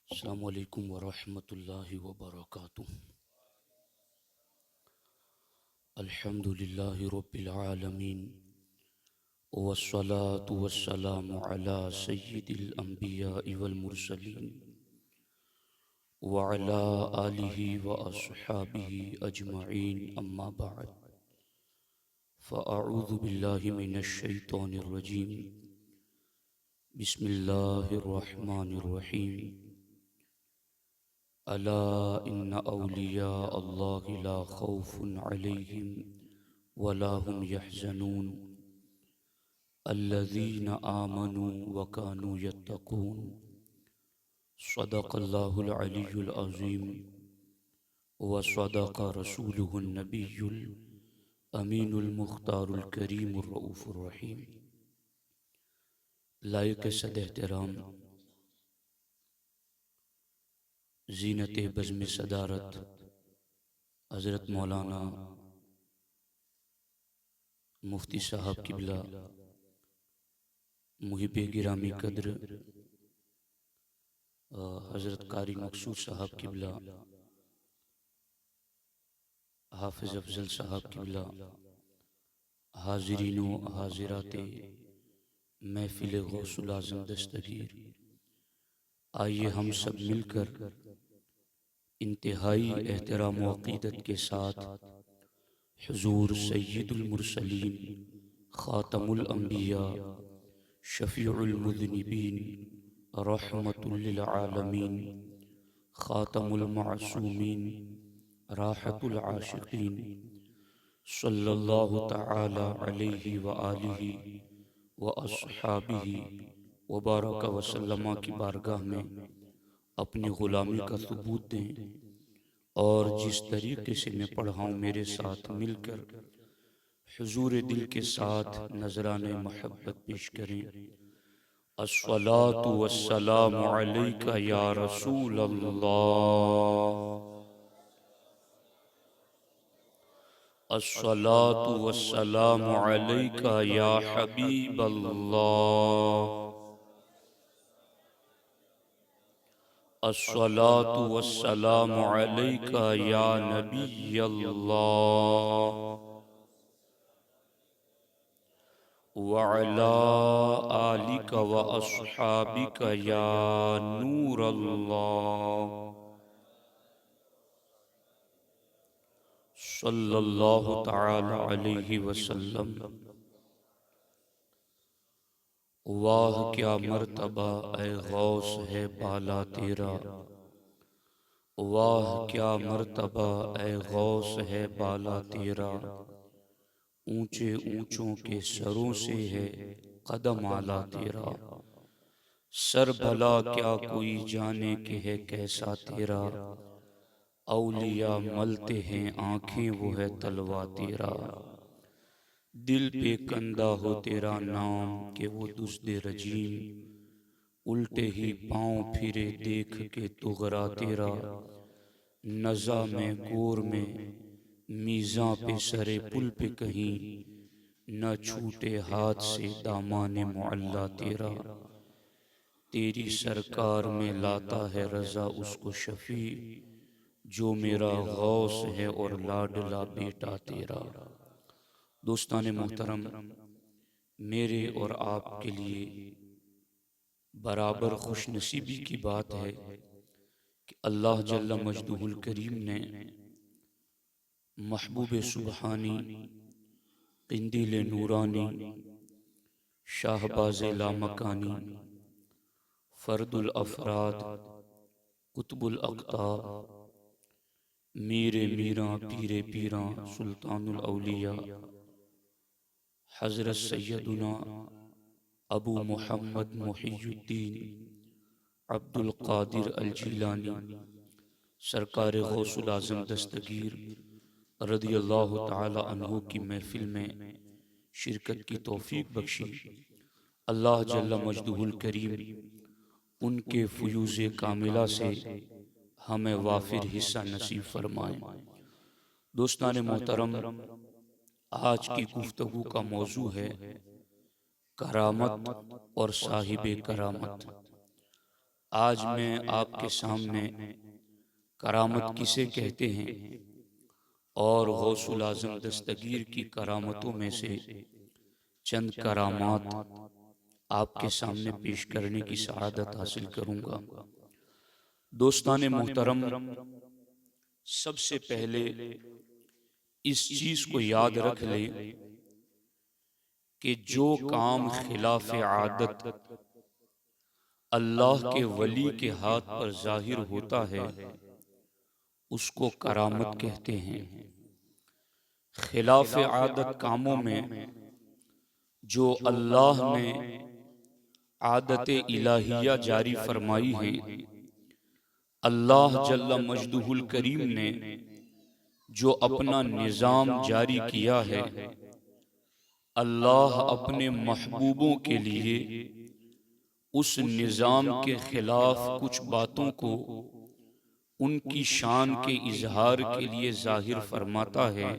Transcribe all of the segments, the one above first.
अस्सलामु अलैकुम वरहमतुल्लाहि वबरकातुह। अल्हम्दुलिल्लाहि रब्बिल आलमीन वस्सलातु वस्सलामु अला सय्यिदिल अंबियाइ वल मुरसलीन व अला आलिहि व अस्हाबिहि अजमईन अम्मा बअद फ़अऊज़ु बिल्लाहि मिनश शैतानिर रजीम। बिस्मिल्लाहिर रहमानिर रहीम। अला इन्ना औलिया अल्लाहि ला खौफुन अलैहिम वला हुम यहज़नून अल्लज़ीना आमनू व कानू यत्तकून। सदक़ल्लाहुल अलियुल अज़ीम व सदक़ रसूलुहुन नबियुल अमीनुल मुख्तारुल करीमुर रऊफ़ुर रहीम। लायक सद एहतराम ज़ीनत बज़्म सदारत हज़रत मौलाना मुफ्ती साहब किबला मुहिब गिरामी कद्र हज़रत कारी मकसूद साहब किबला, हाफिज़ अफजल साहब किबला, हाज़रीन व हाज़िराते महफ़िल गौसुल आज़म दस्तगीर, आइए हम सब मिलकर इंतहाई एहतराम व अक़ीदत के साथ हुज़ूर सय्यिदुल मुरसलीन ख़ातमुल अंबिया शफ़ीउल मुज़निबीन रहमतुल लिल आलमीन ख़ातमुल मासूमीन राहतुल आशिक़ीन सल्लल्लाहु तआला अलैहि व आलिहि व अस्हाबिहि व बारक व सल्लम की बारगाह में अपनी ग़ुलामी का सबूत दें और जिस तरीके से मैं पढ़ा हूँ मेरे साथ मिलकर हुज़ूर दिल के साथ नजराने मोहब्बत पेश करें। अस्सलातु वस्सलामु अलैका या रसूल अल्लाह, अस्सलातु वस्सलामु अलैका या हबीब अल्लाह, अस्सलातु वस्सलामु अलैका या नबी अल्लाह व अला आलिका व अस्हाबिका या नूर अल्लाह सल्लल्लाहु तआला अलैहि वसल्लम। वाह क्या मर्तबा ए गौस है बाला तेरा, वाह क्या मर्तबा ए गौस है बाला तेरा, ऊंचे ऊंचों के सरों से है कदम आला तेरा। सर भला क्या कोई जाने के है कैसा तेरा, औलिया मलते हैं आंखें वो है तलवा तेरा। दिल पे कंधा हो तेरा नाम के वो दुज़्दे रजीम, उल्टे ही पाँव फिरे देख के तुगरा तेरा। नज़ा में गोर में मीज़ां पे सरे पुल पे कहीं, न छूटे हाथ से दामाने मुअल्ला तेरा। तेरी सरकार में लाता है रज़ा उसको शफ़ी, जो मेरा गौस है और लाडला बेटा तेरा। दोस्तान मोहतरम, मेरे और आपके लिए बराबर खुश नसीबी की बात है कि अल्लाह जल्ला मजदूहुल करीम ने महबूब सुबहानी, क़िंदील नूरानी, शाहबाज़ लामकानी, फ़र्दुल अफ़राद, कुतुबुल अक़ताब, मीरे मीरां पीरे पीरां सुल्तानुल औलिया हज़रत सैयदुना अबू मुहम्मद मुहियुद्दीन अब्दुल क़ादिर अल जीलानी सरकार गौसुल आज़म दस्तगीर रदियल्लाहु ताला अन्हु की महफ़िल में शिरकत की तौफ़ीक बख्शी। अल्लाह जल्ला मजदूहुल करीम उनके फ़ुयूज़े कामिला से हमें वाफिर हिस्सा नसीब फरमाएँ। दोस्तान मोहतरम, आज की गुफ्तगू का मौजू है करामत और साहिब करामत। आज मैं आपके सामने करामत किसे कहते हैं और गौसुल आज़म दस्तगीर की करामतों में से चंद करामात आपके सामने पेश करने की सआदत हासिल करूंगा। दोस्तान मोहतरम, सबसे पहले इस चीज को याद रख लें कि जो काम खिलाफ आदत अल्लाह के वली के हाथ पर जाहिर होता है उसको करामत कहते हैं। खिलाफ आदत कामों में जो अल्लाह ने आदत इलाहिया जारी फरमाई है, अल्लाह जल्ला मजदुहुल करीम ने जो अपना निज़ाम जारी किया है, अल्लाह अपने महबूबों के लिए उस निज़ाम के खिलाफ कुछ बातों को उनकी शान के इजहार के लिए जाहिर फरमाता है।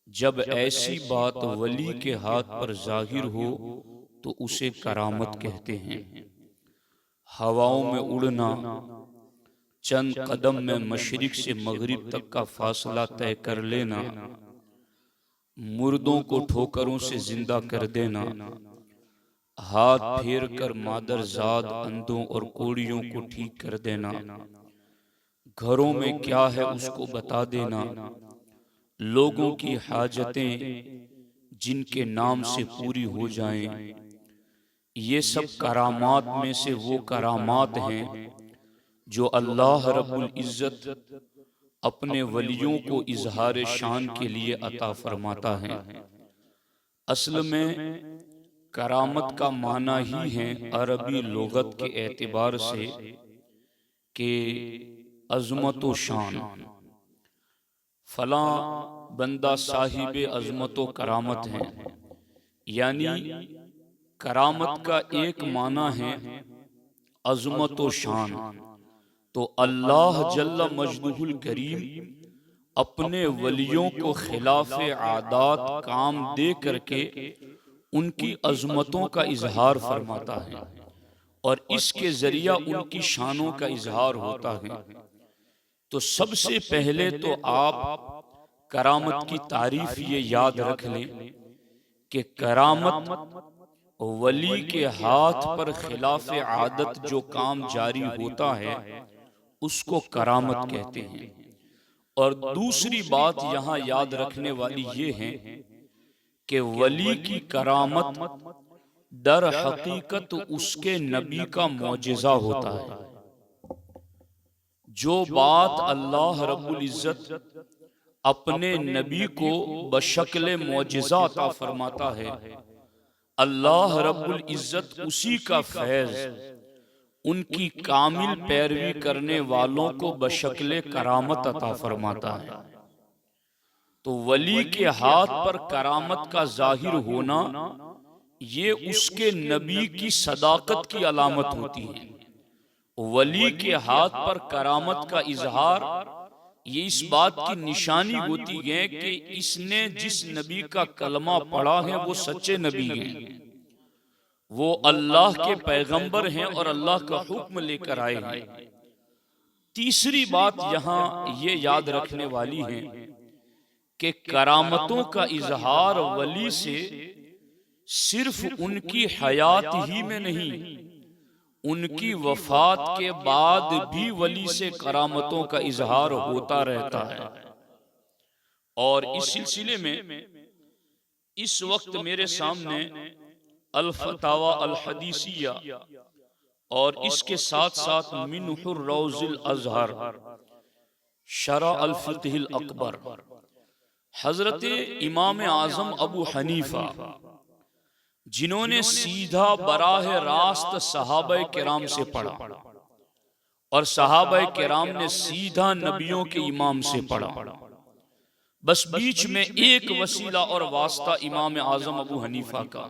जब ऐसी बात वली के हाथ पर जाहिर हो तो उसे करामत कहते हैं। हवाओं में उड़ना, चंद कदम में मशरिक से मगरिब तक का फासला तय कर लेना, मुर्दों को ठोकरों से जिंदा कर देना, हाथ फेर कर मादरजाद अंधों और कोड़ियों को ठीक कर देना, घरों में क्या है उसको बता देना, लोगों की हाजतें जिनके नाम से पूरी हो जाएं, ये सब करामात में से वो करामात हैं जो अल्लाह रब्बुल इज़्ज़त अपने वलियों को इजहार शान के लिए अता फरमाता है। असल में करामत का माना ही है अरबी लुगत के एतबार से कि अज़मत व शान, फला बंदा साहिब अज़मत व करामत है। यानी करामत का एक माना है अज़मत व शान। तो अल्लाह जल्ला मजदुहुल करीम अपने वलियों को खिलाफ आदात काम दे करके उनकी अज़मतों का इजहार फरमाता है और इसके जरिया उनकी शानों का इजहार होता है। तो सबसे पहले तो आप करामत की तारीफ ये याद रख लें कि करामत वली के हाथ पर खिलाफ आदत जो काम जारी होता है उसको करामत कहते हैं। और दूसरी बात यहाँ याद रखने वाली ये है कि वली की करामत दर हकीकत उसके नबी का मौजिज़ा होता है। जो बात अल्लाह रब्बुल इज़्ज़त अपने नबी को बशक्ल मौजिज़ा अता फरमाता है, अल्लाह रब्बुल इज़्ज़त उसी का फैज़ उनकी कामिल पैरवी करने वालों को बशक्ल करामत अता फरमाता है। तो वली के हाथ पर करामत का जाहिर होना ये उसके नबी की सदाकत की अलामत होती है। वली के हाथ पर करामत का इजहार ये इस बात की निशानी होती है कि इसने जिस नबी का कलमा पढ़ा है वो सच्चे नबी हैं, वो अल्लाह के पैगंबर हैं और अल्लाह का हुक्म लेकर आए हैं। तीसरी बात यहाँ ये याद रखने वाली है कि करामतों का इजहार वली से सिर्फ उनकी हयात ही में नहीं, उनकी वफात के बाद भी वली से करामतों का इजहार होता रहता है। और इस सिलसिले में इस वक्त मेरे सामने अल फतावा अल हदीसिया और इसके साथ साथ मिन्हुर रौज़िल अज़हर शरा अल फ़िक़्हिल अकबर हजरत इमाम आज़म अबू हनीफा, जिन्होंने सीधा बराह रास्त सहाबाए किराम से पढ़ा और सहाबाए किराम ने सीधा नबियों के इमाम से पढ़ा, बस बीच में एक वसीला और वास्ता इमाम आज़म अबू हनीफा का।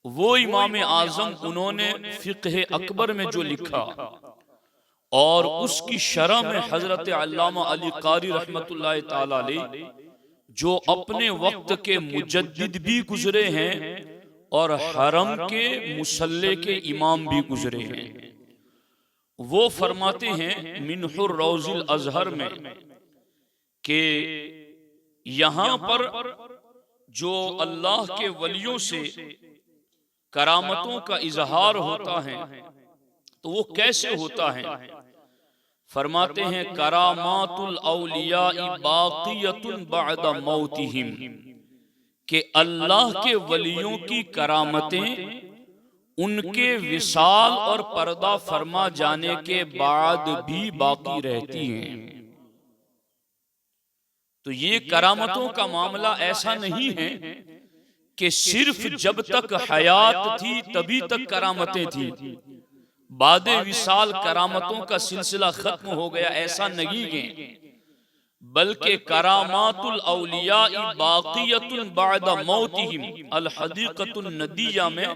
वो इमाम आज़म उन्होंने फ़िक़्ह अकबर में जो लिखा और उसकी शरह में हजरत अल्लामा अली कारी रहमतुल्लाह ताला अलैह जो अपने वक्त के मुजद्दिद भी गुजरे हैं और हरम के मुसल्ले के इमाम भी गुजरे हैं, वो फरमाते हैं मिन्हुर रौज़िल अज़हर में कि यहाँ पर जो अल्लाह के वलियों से करामतों का इजहार होता है तो वो कैसे होता है। फरमाते हैं करामातुल औलिया बाक़ियतुन बअद मौतिहिम, कि अल्लाह के वलियों की करामतें उनके विसाल और पर्दा फरमा जाने के बाद भी बाकी रहती हैं। तो ये करामतों का मामला ऐसा नहीं है कि सिर्फ जब तक हयात थी तभी तक करामतें थी, बादे विसाल करामतों का सिलसिला खत्म हो गया, ऐसा नहीं है। बल्कि करामातुल औलिया बाक़ियतुन बअद मौतिहिम अल हदीक़तुन नदिया में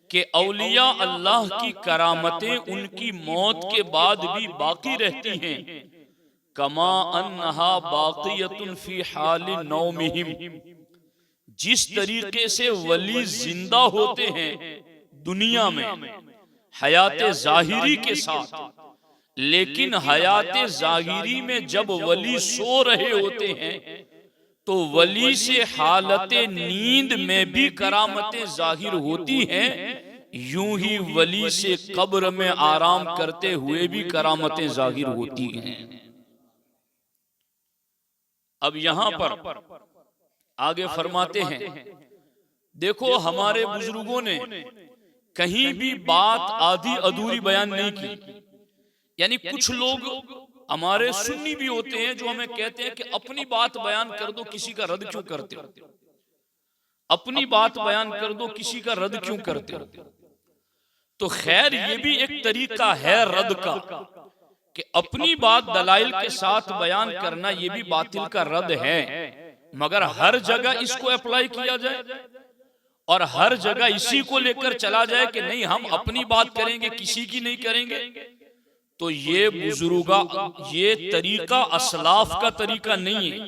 कि औलिया अल्लाह की करामतें उनकी मौत के बाद भी बाकी रहती हैं। कमा अन्नहा बाक़ियतुन फी हाल नौमिहिम, जिस तरीके से वली जिंदा होते हैं दुनिया में हयात ज़ाहिरी के साथ, लेकिन हयात ज़ाहिरी में जब वली सो रहे होते हैं तो वली से हालत नींद में भी करामतें जाहिर होती हैं, यूं ही वली से कब्र में आराम करते हुए भी करामतें जाहिर होती हैं। अब यहां पर आगे फरमाते हैं, देखो हमारे बुजुर्गों ने कहीं भी बात आधी अधूरी बयान नहीं की। यानी कुछ लोग हमारे सुन्नी भी होते हैं जो हमें कहते हैं कि अपनी बात बयान कर दो, किसी का रद्द क्यों करते हो, अपनी बात बयान कर दो, किसी का रद्द क्यों करते हो। तो खैर ये भी एक तरीका है रद्द का कि अपनी बात दलाइल के साथ बयान करना, ये भी बातिल का रद्द है। मगर हर जगह इसको अप्लाई किया जाए और हर जगह इसी को लेकर चला जाए कि नहीं हम अपनी बात करेंगे, किसी की नहीं करेंगे, तो ये बुजुर्गा, ये तरीका असलाफ का तरीका नहीं है,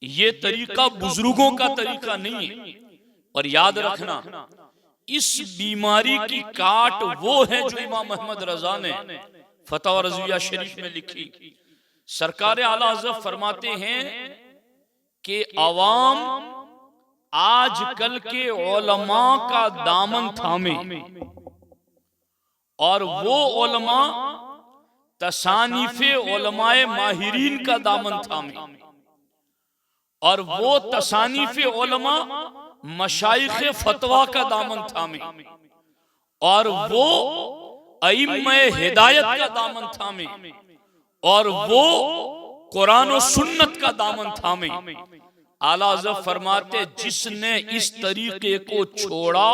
ये तरीका बुजुर्गों का तरीका नहीं है। और याद रखना, इस बीमारी की काट वो है जो इमाम अहमद रजा ने फतवा रज़विया शरीफ में लिखी। सरकार आला हज़रत फरमाते हैं कि अवाम आजकल के उलमा का दामन थामे और वो उलमा तसानीफे उलमाए माहिरीन का दामन थामे और वो तसानीफे उलमा मशाइखे फतवा का दामन थामे और वो अइम्मे हिदायत का दामन थामे और वो कुरान और सुन्नत का दामन थामे। आला हज़रत फरमाते जिसने इस तरीके को छोड़ा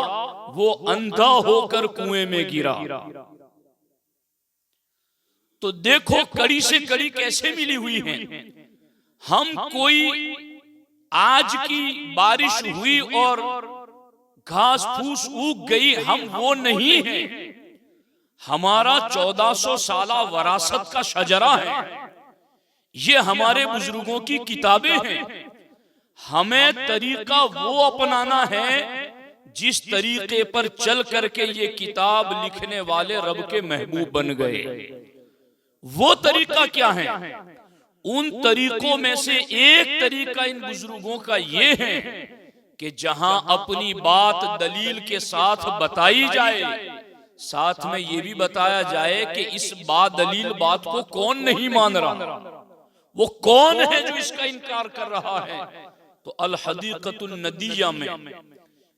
वो अंधा होकर कुएं में गिरा। तो देखो कड़ी से कड़ी कैसे मिली हुई है। हम कोई आज की बारिश हुई और घास फूस उग गई, हम वो नहीं है। हमारा 1400 साला वरासत का शजरा है, ये हमारे बुजुर्गों की किताबें हैं। हमें तरीका वो अपनाना है जिस तरीके पर चल करके ये किताब लिखने वाले रब के महबूब बन गए। वो तरीका क्या है? उन तरीकों में से एक तरीका इन बुजुर्गों का ये है कि जहां अपनी बात दलील के साथ बताई जाए, साथ में ये भी बताया जाए कि इस दलील बात को कौन नहीं मान रहा, वो कौन है जो इसका इनकार कर रहा है। तो अल हदीक़तुन नदिया में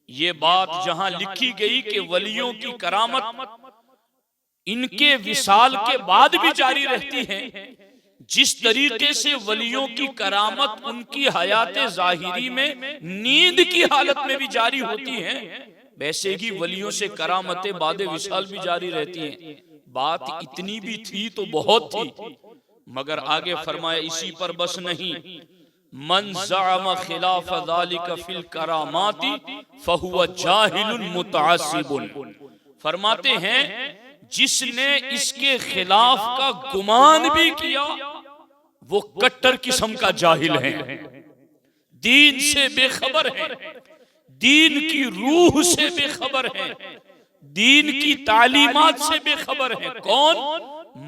ये बात जहां लिखी गई कि वलियों की करामत इनके विसाल के बाद भी जारी रहती है, जिस तरीके से वलियों की करामत उनकी हयात ज़ाहिरी में नींद की हालत में भी जारी होती है, वैसे ही वलियों से करामतें बादे विसाल भी जारी रहती हैं। बात इतनी भी थी तो बहुत थी, मगर आगे फरमाया इसी पर बस नहीं, मन ज़अम खिलाफ ज़ालिका फिल करामाती फहुव जाहिलुन मुतअस्सिबुन। फरमाते हैं जिसने इसके खिलाफ का गुमान भी किया वो कट्टर किस्म का जाहिल है, दीन से बेखबर है, दीन की रूह से बेखबर है, दीन की तालीमात से बेखबर है। कौन?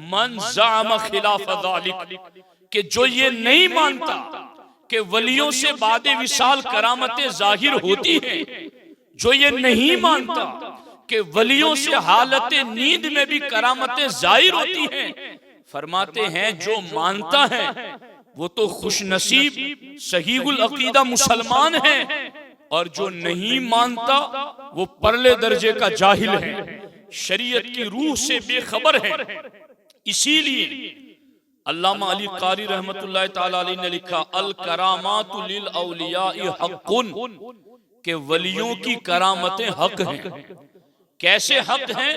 मन ज़अम खिलाफ ज़ालिक, कि जो ये नहीं मानता कि वलियों से बादे विसाल करामतें जाहिर होती हैं, जो ये नहीं मानता कि वलियों से हालत नींद में भी करामतें जाहिर होती हैं, फरमाते हैं जो मानता है वो तो खुशनसीब सहीहुल अकीदा मुसलमान है, और जो नहीं मानता वो परले दर्जे का जाहिल है, शरीयत की रूह से बेखबर है। इसीलिए अल्लामा अली कारी रहमतुल्लाह ताला अलैहि ने लिखा, अल करामातु लिल औलिया'i हक़्क़ुन, के वलियों की करामतें हक हैं। कैसे हक हैं?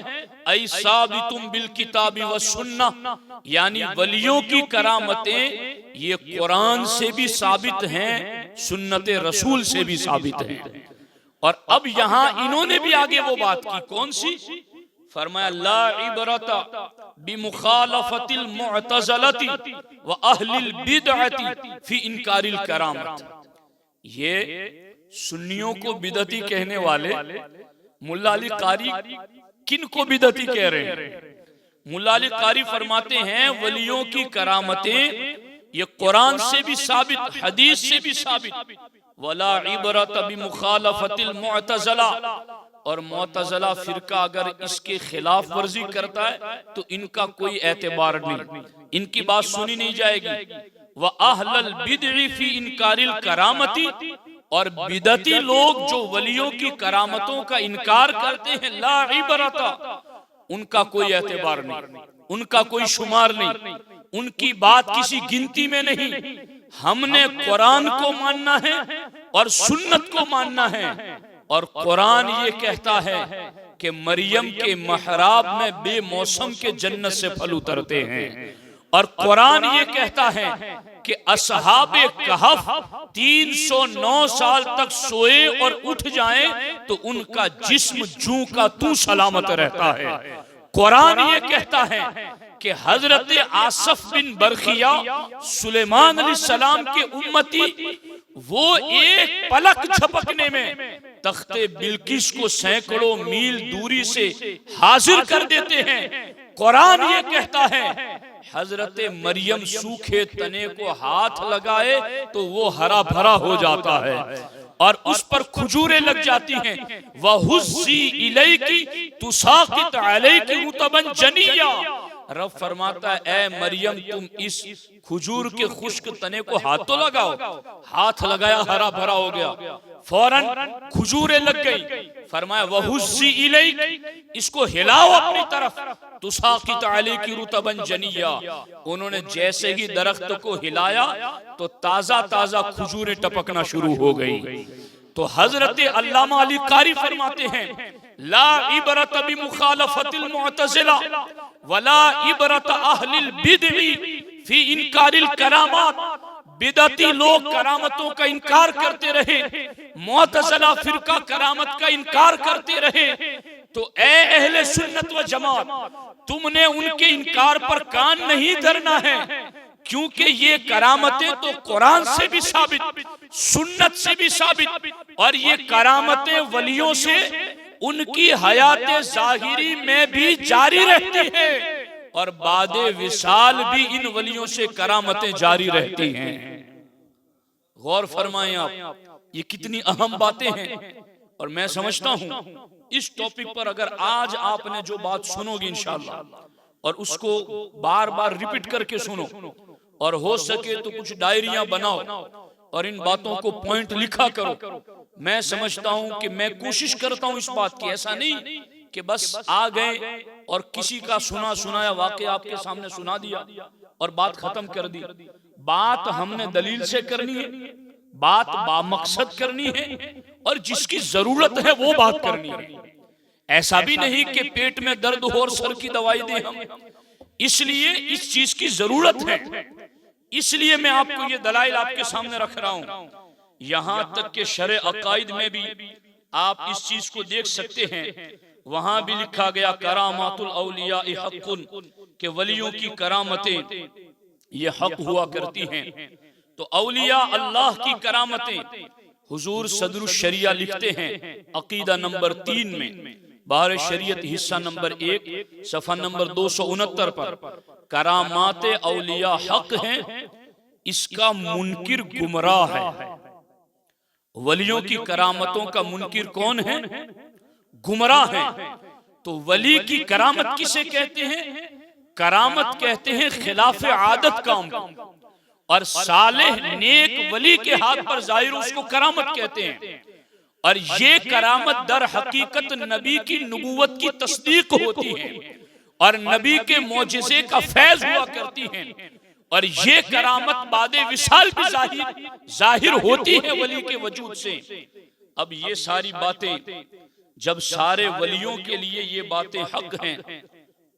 ऐ साबितुम बिल किताबी व सुन्ना, यानी वलियों की करामतें ये कुरान से भी साबित हैं, सुन्नत रसूल से भी साबित हैं। और अब यहां इन्होंने भी आगे वो बात की, कौन सी? फरमाया ला इबरता बिमुखालफतिल मुअतज़िलती व अहलिल बिदअती फी इनकारिल करामत। ये सुन्नियों को बिदअती कहने वाले मुल्ला अली कारी किन को बिदअती कह रहे हैं? मुल्ला अली कारी फरमाते हैं वलियों की करामतें ये कुरान से भी साबित, हदीस से भी साबित। वला इबरत बिमुखालफतिल मुअतज़िला, और मुअतज़िला फिरका अगर इसके खिलाफ वर्जी करता है तो इनका कोई एतबार नहीं, इनकी बात सुनी नहीं जाएगी। व अहलल बिदअ फी इनकारिल करामती, और बिदती लोग जो वलियों की करामतों का इनकार करते हैं, ला इबरता, उनका कोई एतबार नहीं, उनका कोई शुमार नहीं, उनकी बात किसी गिनती में नहीं। हमने कुरान को मानना है और सुन्नत को मानना है। और कुरान ये कहता है कि मरियम के महराब में बेमौसम के जन्नत से फल उतरते हैं। और कुरान ये कहता है कि असहाबे कहफ 309 साल तक सोए और उठ जाएं तो उनका जिस्म जूं का तू सलामत रहता है। कुरान ये कहता है कि हजरत आसफ बिन बरखिया सुलेमान अलैहिस्सलाम के उम्मती, वो एक पलक झपकने में तख्ते बिल्किस को सैकड़ों मील दूरी से हाजिर कर देते हैं। कुरान ये कहता है हजरत मरियम सूखे तने को हाथ लगाए तो वो हरा भरा हो जाता है और उस पर खजूरें लग जाती हैं। वहुज़्ज़ी इलैकी तुसाक़ित अलैकी रुतबन जनिया, रब फरमाता है ए मरियम तुम इस खजूर के खुश्क तने को हाथ तो लगाओ। हाथ लगाया, हरा भरा हो गया, फौरन खजूरें लग गई। फरमाया वहुज़्ज़ी इलैक, इसको हिलाओ अपनी तरफ, तुसाक़ित अलैकी रुतबन जनिया। उन्होंने जैसे ही दरख्त को हिलाया तो ताजा ताजा खजूरें टपकना शुरू हो गई। तो हजरत अल्लामा अली कारी फरमाते हैं ला इबरत बिमुखालफतिल मुअतज़िला वला इबरत अहलिल बिदअ फी इनकारिल करामात। बिदअती लोग करामतों का इनकार करते रहे, मुअतज़िला फिरका करामत का इनकार करते रहे, तो ए अहले सुन्नत व जमात, तुमने उनके इनकार पर कान नहीं धरना है, क्योंकि ये करामतें तो कुरान से भी साबित, सुन्नत से भी साबित, और ये करामतें वलियों से उनकी हयाते ज़ाहिरी में भी जारी रहती है और बादे विसाल भी इन वलियों से करामतें जारी रहती हैं। गौर फरमाएं आप, ये कितनी अहम बातें हैं। और मैं समझता हूं इस टॉपिक पर अगर आज आपने जो बात सुनोगी इंशाअल्लाह और उसको बार बार रिपीट करके सुनो, और हो सके तो कुछ डायरियां बनाओ और इन बातों को पॉइंट लिखा करो। मैं समझता हूं कि मैं कोशिश करता हूं इस बात की, ऐसा नहीं कि बस आ गए और किसी का सुना सुनाया वाकया आपके सामने सुना दिया और बात खत्म कर दी। बात हमने दलील से करनी है, बात बामकसद करनी है, और जिसकी जरूरत है वो बात करनी है। ऐसा भी नहीं कि पेट में दर्द हो और सर की दवाई दें हम, इसलिए इस चीज की जरूरत है, इसलिए मैं आपको ये दलाइल आपके सामने रख रहा हूं। यहां तक कि शरअ अकाइद में भी आप इस चीज को देख सकते हैं, वहां भी लिखा गया करामातुल औलिया हक़्क़ुन, के वलियों की करामतें ये हक हुआ करती हैं। तो औलिया अल्लाह की करामतें हुजूर सदरुश शरिया लिखते हैं अकीदा नंबर 3 में, बाहर शरीयत हिस्सा नंबर 1 सफ़ा नंबर 269 पर, करामात औलिया हक हैं, इसका मुनकिर गुमराह है। वलियों की करामतों का मुनकिर कौन है? गुमराह है। तो वली की करामत किसे कहते हैं? करामत कहते हैं खिलाफ आदत काम को, और सालेह नेक वली के हाथ पर जाहिर उसको करामत कहते हैं। और ये करामत दर हकीकत नबी की नबूवत की तस्दीक होती है और नबी के मोजिज़े का फैज हुआ करती हैं। और ये करामत बादे विसाल भी जाहिर होती है वली के वजूद से। अब ये सारी बातें जब सारे वलियों के लिए ये बातें हक हैं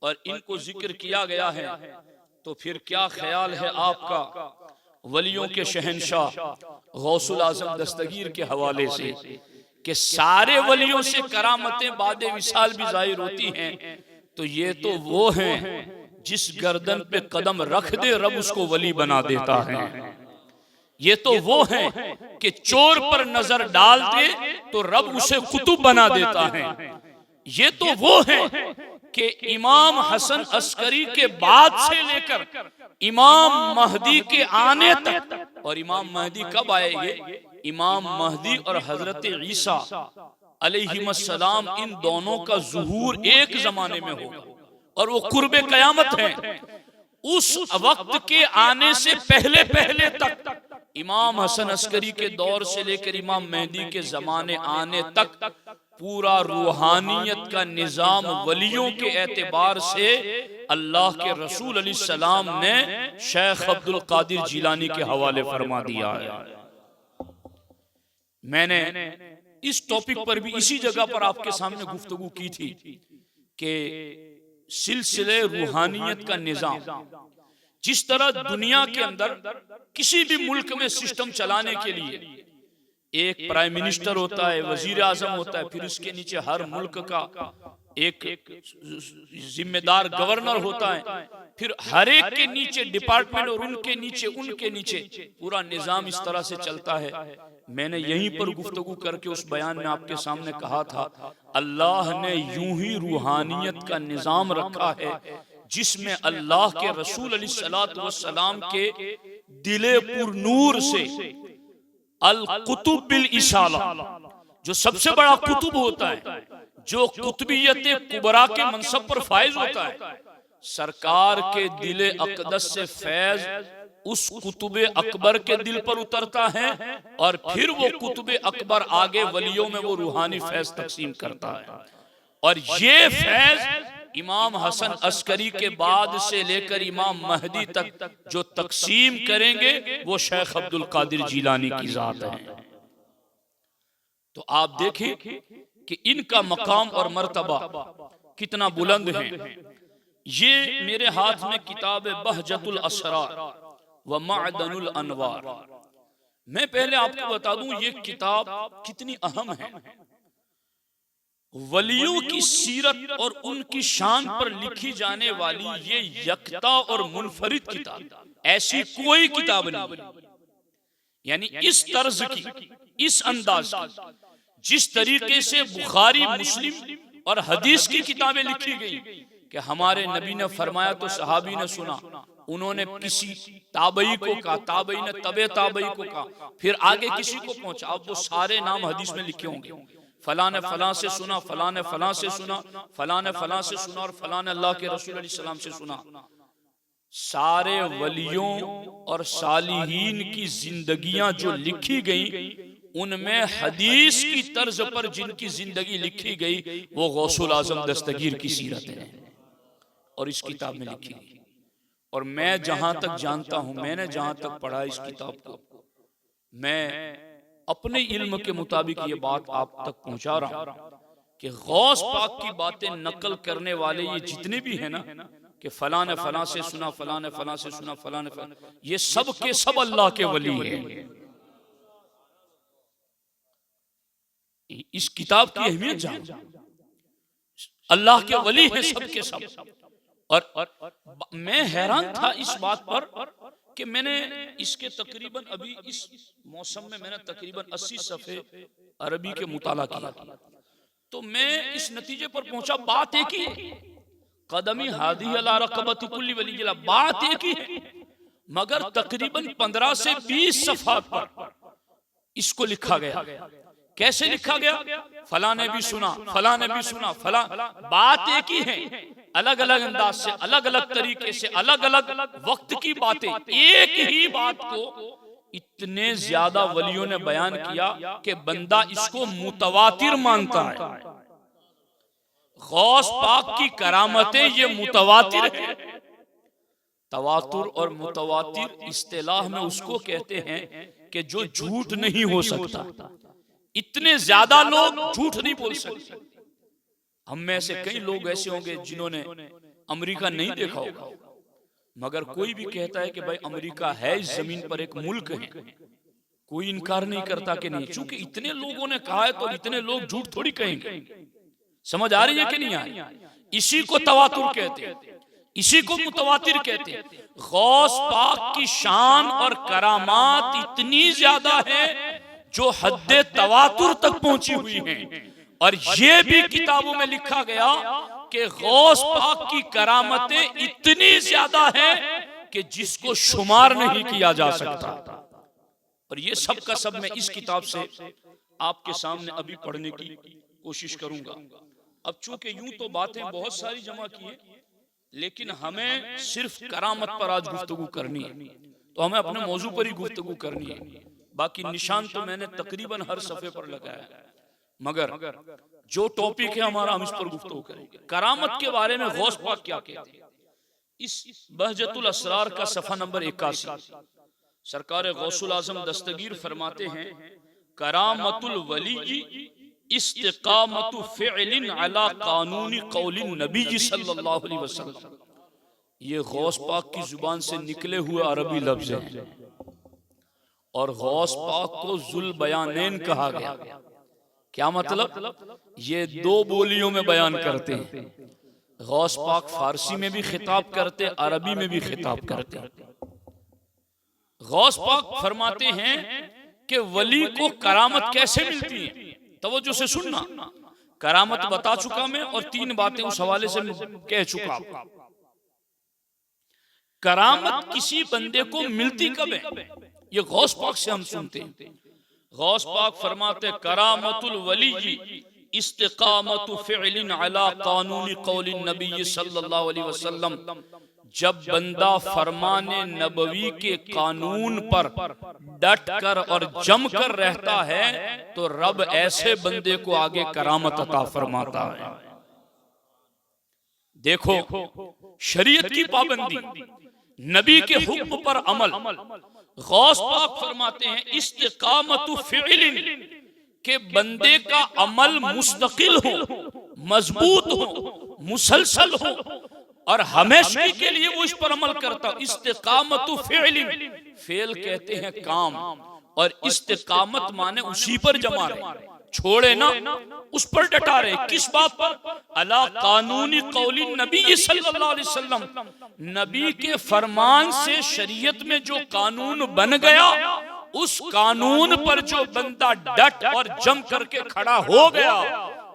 और इनको जिक्र किया गया है, तो फिर क्या ख्याल है आपका वलियों के शहंशाह गौसुल आजम दस्तगीर के हवाले से कि सारे वलियों से करामतें बादे विसाल भी जाहिर होती हैं? तो ये तो वो हैं जिस गर्दन पे कदम रख दे रब उसको वली बना देता है। ये तो वो हैं कि चोर पर नजर डाल दे तो रब उसे कुतुब बना देता है। ये तो वो हैं कि इमाम हसन अस्करी के बाद से लेकर इमाम महदी के आने तक, और इमाम महदी कब आएंगे? इमाम महदी और हजरत ईसा अलैहिस्सलाम, इन दोनों का ज़ुहूर एक जमाने में होगा और वो कुर्बे कयामत है। उस वक्त के आने से पहले पहले तक, इमाम हसन अस्करी के दौर से लेकर इमाम मेहदी के जमाने आने तक, पूरा रूहानियत का निजाम वलियों के एतबार से अल्लाह के रसूल अलैहिस्सलाम ने शेख अब्दुल कादिर जिलानी के हवाले फरमा दिया है। मैंने इस टॉपिक पर भी इसी जगह पर आपके सामने गुफ्तगू की थी कि सिलसिले रूहानियत का निजाम, जिस तरह दुनिया के अंदर किसी भी मुल्क में सिस्टम चलाने के लिए एक प्राइम मिनिस्टर होता है, वजीर आजम होता है, फिर उसके नीचे हर मुल्क का एक जिम्मेदार गवर्नर होता है, फिर हर एक के नीचे डिपार्टमेंट और उनके नीचे पूरा निजाम इस तरह से चलता है। मैंने यहीं पर गुफ्तगू करके उस बयान में आपके सामने कहा था, अल्लाह ने यूं ही रूहानियत का निजाम रखा है जिसमें अल्लाह के रसूल अलैहिस्सलातु वस्सलाम के दिले पुर नूर से अल कुतुब बिल इशाला, जो सबसे बड़ा कुतुब होता है, जो कुतुबियत कुबरा के मनसब पर फायज होता है, सरकार के दिले अकदस से फैज उस कुतुबे अकबर के दिल पर उतरता है और फिर वो कुतुबे अकबर आगे वलियों में वो रूहानी फैज तकसीम करता है। और ये फैज इमाम हसन अस्करी के बाद से लेकर इमाम महदी तक जो तकसीम करेंगे वो शेख अब्दुल कादिर जिलानी की जात है। तो आप देखें कि इनका मकाम और मर्तबा कितना बुलंद है। ये मेरे हाथ में किताब बहजतुल असरार व मअदनुल अनवार, मैं पहले आपको बता दूं ये किताब कितनी अहम है। वलियों की सीरत और उनकी शान पर लिखी जाने वाली ये यकता और मुनफरिद किताब, ऐसी कोई किताब नहीं, यानी इस तर्ज की, इस अंदाज की, जिस तरीके से बुखारी मुस्लिम और हदीस की किताबें लिखी गई कि हमारे नबी ने फरमाया तो सहाबी ने सुना, उन्होंने किसी ताबई को कहा, ताबई ने तबे ताबई को कहा, फिर आगे किसी को पहुंचा। अब वो सारे नाम हदीस में लिखे होंगे, फलां ने फलां से सुना, फलां ने फलां से सुना, फलां ने फलां से सुना और फलां ने अल्लाह के रसूल अलैहि सलाम से सुना। सारे वलियों और सालिहीन की जिंदगियां जो लिखी गई, उनमें हदीस की तर्ज पर जिनकी जिंदगी लिखी गई वो गौसुल आजम दस्तगीर की सीरत है और इस किताब में लिखी गई। और मैं जहां तक जानता हूं, मैंने जहां तक पढ़ा इस किताब को, मैं अपने इल्म के मुताबिक ये बात आप तक पहुंचा रहा हूं कि गौस पाक की बातें नकल करने वाले ये जितने भी हैं ना, कि फलां ने फलां से सुना, फलां ने फलां से सुना, फलां ने फलां, ये सब के सब अल्लाह के वली हैं। इस किताब की अहमियत जान, अल्लाह के वली हैं सब के सब। और मैं हैरान था इस बात पर कि मैंने इसके तकरीबन अभी इस मौसम में मैंने तकरीबन 80 सफ़े अरबी के मुताला किया। तो मैं इस नतीजे पर पहुंचा, बात एक ही है, कदमी हादी अला रक़बति कुल्ली वली, बात एक ही है, मगर तकरीबन 15 से 20 सफ़हात पर इसको लिखा गया। कैसे लिखा गया? फला ने भी सुना, फला ने भी सुना, फला, बात एक ही है, अलग अलग अंदाज से, अलग अलग तरीके से, अलग अलग वक्त की बातें, एक ही बात को इतने ज्यादा वलियों ने बयान किया कि बंदा इसको मुतवातिर मानता है। गौस पाक की करामतें ये मुतवातिर है। तवातुर और मुतवातिर इस्तिलाह में उसको कहते हैं कि जो झूठ नहीं हो सकता। इतने ज्यादा लोग झूठ नहीं बोल सकते। हम में से कई लोग ऐसे होंगे जिन्होंने अमेरिका नहीं देखा होगा, मगर कोई भी कहता है कि भाई अमेरिका है, इस जमीन पर एक मुल्क है, कोई इनकार नहीं करता कि नहीं। चूंकि इतने लोगों ने कहा है तो इतने लोग झूठ थोड़ी कहेंगे। समझ आ रही है कि नहीं आ रही? इसी को तवातुर कहते हैं, इसी को मुतवातिर कहते हैं। गौस पाक की शान और करामात इतनी ज्यादा है जो हद्दे तवातुर तक पहुंची हुई हैं, और ये भी किताबों में लिखा गया कि गौस पाक की करामतें इतनी ज्यादा है कि जिसको शुमार नहीं किया जा सकता। और ये सब का सब मैं इस किताब से आपके सामने अभी पढ़ने की कोशिश करूंगा। अब चूंकि यूं तो बातें बहुत सारी जमा की है, लेकिन हमें सिर्फ करामत पर आज गुफ्तगू करनी है, तो हमें अपने मौजू पर ही गुफ्तगू करनी है। बाकी निशान तो मैंने तकरीबन हर सफे पर लगाया है, मगर जो टॉपिक है हमारा, हम इस पर गुफ्तगू करेंगे। करामत के बारे में गौस पाक क्या कहते हैं, इस बहजतुल असरार का सफा नंबर 81 सरकार गौसुल आजम दस्तगीर फरमाते हैं, करामतुल वली इस्तिकामतु फ़िअलिन अला कानूनी कौलिन नबी सल्लल्लाहु अलैहि वसल्लम। ये गौस पाक की जुबान से निकले हुए अरबी लफ्ज हैं, और गौस पाक को जुल बयानैन कहा गया। क्या मतलब? ये दो बोलियों में बयान करते हैं। गौस पाक फारसी में भी खिताब करते, अरबी में भी खिताब करते। गौस पाक फरमाते हैं कि वली को करामत कैसे मिलती है। तवज्जो से सुनना, करामत बता चुका मैं और 3 बातें उस हवाले से कह चुका। करामत किसी बंदे को मिलती कब है, ये गौस पाक से हम सुनते हैं। गौस पाक फरमाते, करामतुल वली इस्तिकामतु फ़िअलिन अला कानूनी कौलिन नबी सल्लल्लाहु अलैहि वसल्लम। जब बंदा फरमाने नबवी के कानून पर डट कर और जम कर रहता है तो रब ऐसे बंदे को आगे करामत अता फरमाता है। देखो, शरीयत की पाबंदी, नबी के हुक्म पर अमल। गौस पाक फरमाते हैं इस्तिकामतु फ़िअलिन, के बंदे का अमल मुस्तकिल हो, मजबूत हो, मुसलसल हो, और हमेशा के लिए वो इस पर अमल करता। इस्तिकामतु फ़िअलिन, फेल कहते हैं काम, और इस्तिकामत माने उसी पर जमा रहे, छोड़े ना, उस पर डटा रहे। किस बात पर? अला कानूनी कौली नबी सल्लल्लाहु अलैहि वसल्लम, नबी के फरमान से शरीयत में जो कानून बन गया, उस कानून पर जो बंदा डट और जम करके खड़ा हो गया,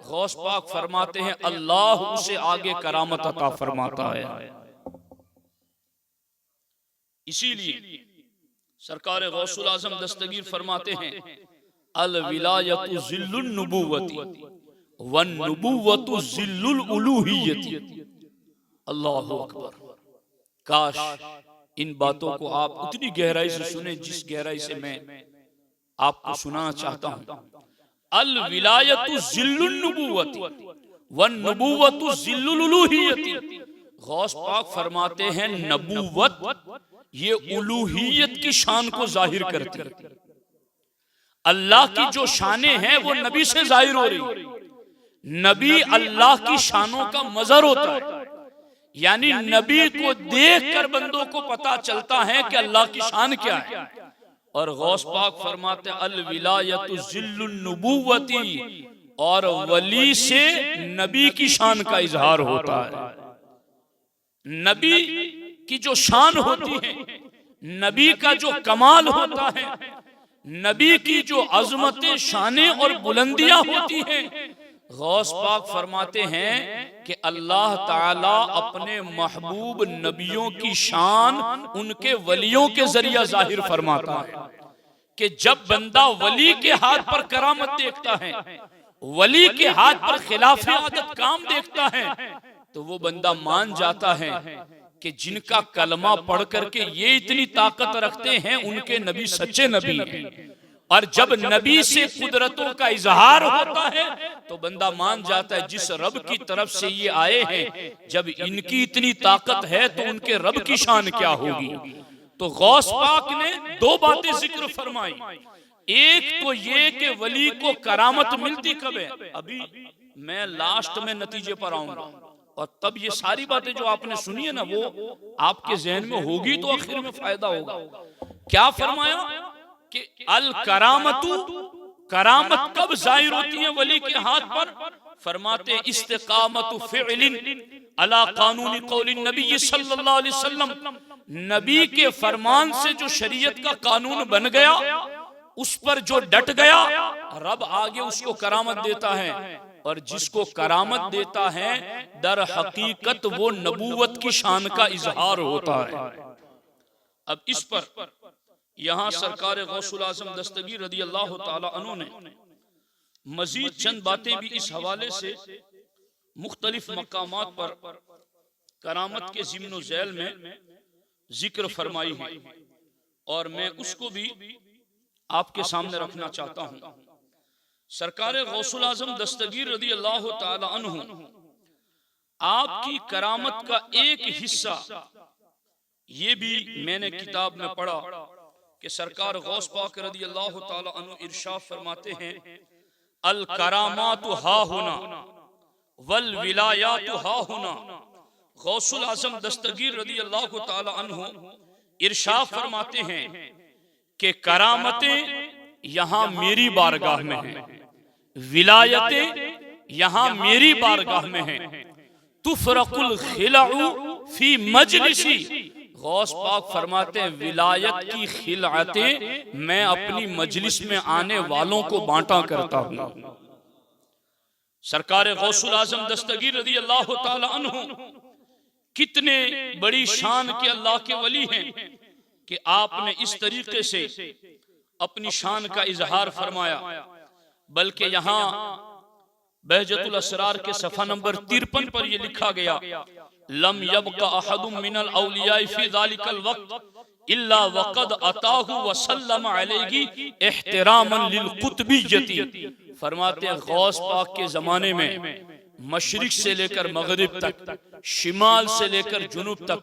गौस पाक फरमाते हैं अल्लाह उसे आगे करामत अता फरमाता है। इसीलिए सरकार गौसुल आजम दस्तगीर फरमाते हैं, अल विलायतु ज़िल्लुन नुबुव्वती वन नुबुव्वतु ज़िल्लुल उलूहियती। अल्लाहु अकबर। काश इन बातों को आप उतनी गहराई से सुने जिस गहराई से मैं आपको सुनाना चाहता हूं। अल विलायतु ज़िल्लुन नुबुव्वती वन नुबुव्वतु ज़िल्लुल उलूहियती। गौस पाक फरमाते हैं नबुव्वत ये उलूहियत की शान को जाहिर करती है। अल्लाह की जो शानें हैं वो नबी से जाहिर हो रही। नबी अल्लाह की शानों का मजहर होता है, यानी नबी को देखकर बंदों को पता चलता है कि अल्लाह की शान क्या है। और गौस पाक फरमाते अल विलायतु ज़िल्लुन नुबुव्वती, और वली से नबी की शान का इजहार होता है। नबी की जो शान होती है, नबी का जो कमाल होता है, नबी की जो अजमतें, शानें और बुलंदियां होती हैं, गौस पाक फरमाते हैं कि अल्लाह ताला अपने महबूब नबियों की शान उनके वलियों के जरिए जाहिर फरमाता है कि जब बंदा वली के हाथ पर करामत देखता है, वली के हाथ पर खिलाफ आदत काम देखता है, तो वो बंदा मान जाता है कि जिनका कलमा पढ़ करके ये इतनी ताकत रखते हैं उनके नबी सच्चे नबी हैं। और जब नबी से कुदरतों का इजहार होता है तो बंदा मान जाता है जिस रब की तरफ से ये आए हैं, जब इनकी इतनी ताकत है तो उनके रब की शान क्या होगी। तो गौस पाक ने दो बातें जिक्र फरमाई। एक तो ये कि वली को करामत मिलती कब है, अभी मैं लास्ट में नतीजे पर आऊंगा, और तब ये सारी बातें जो आपने सुनी है ना वो आपके जहन में होगी तो आखिर में फायदा होगा। क्या फरमाया कि अल करामतु, करामत कब जाहिर होती है वली के हाथ पर, फरमाते इस्तिकामतु फिअलिन अला कानूनी कौलिन नबी सल्लल्लाहु अलैहि वसल्लम, नबी के फरमान से जो शरीयत का कानून बन गया उस पर जो डट गया रब आगे उसको करामत देता है, और जिसको करामत देता है दर हकीकत वो नबूवत की शान का इजहार होता है। अब इस पर यहां सरकार गौसुल आजम दस्तगीर रदी अल्लाह ताला अन्हु ने मजीद चंद बातें भी इस हवाले से मुख्तलिफ मकामात पर करामत के ज़िम्नो ज़ैल में जिक्र फरमाई है, और मैं उसको भी आपके सामने रखना चाहता हूं। सरकार गौसुल आजम दस्तगीर रदी अल्लाह ताला अन्हु आपकी करामत का एक हिस्सा ये भी मैंने किताब में पढ़ा कि सरकार गौस पाक रदी अल्लाह ताला अन्हु इरशाद फरमाते हैं अल करामातु हा हुना वल विलायातु हा हुना। गौसुल आजम दस्तगीर रदी अल्लाह ताला अन्हु इरशाद फरमाते हैं कि करामतें यहाँ मेरी बारगाह में हैं, विलायतें यहाँ मेरी बारगाह में हैं। तुफरकुल खिलाउ फी मजलिसी, गौस पाक फरमाते हैं विलायत की खिलातें मैं अपनी मजलिस में आने वालों को बांटा करता हूँ। सरकार गौसुल आजम दस्तगीर रदी अल्लाह ताला अन्हु कितने बड़ी शान के अल्लाह के वली हैं कि आपने इस तरीके से अपनी शान का इजहार फरमाया। बल्कि यहाँ बहजतुल असरार के सफ़ा नंबर 53 पर यह लिखा गया लम यबका अहदुम मिनल औलिया फी ज़ालिकल वक्त इल्ला वक़द अताहु व सल्लम अलैहि इहतिरामन लिल कुतबिय्यति। फरमाते हैं गौस पाक के जमाने में मशरिक से लेकर मगरिब तक, शिमाल से लेकर जुनूब तक,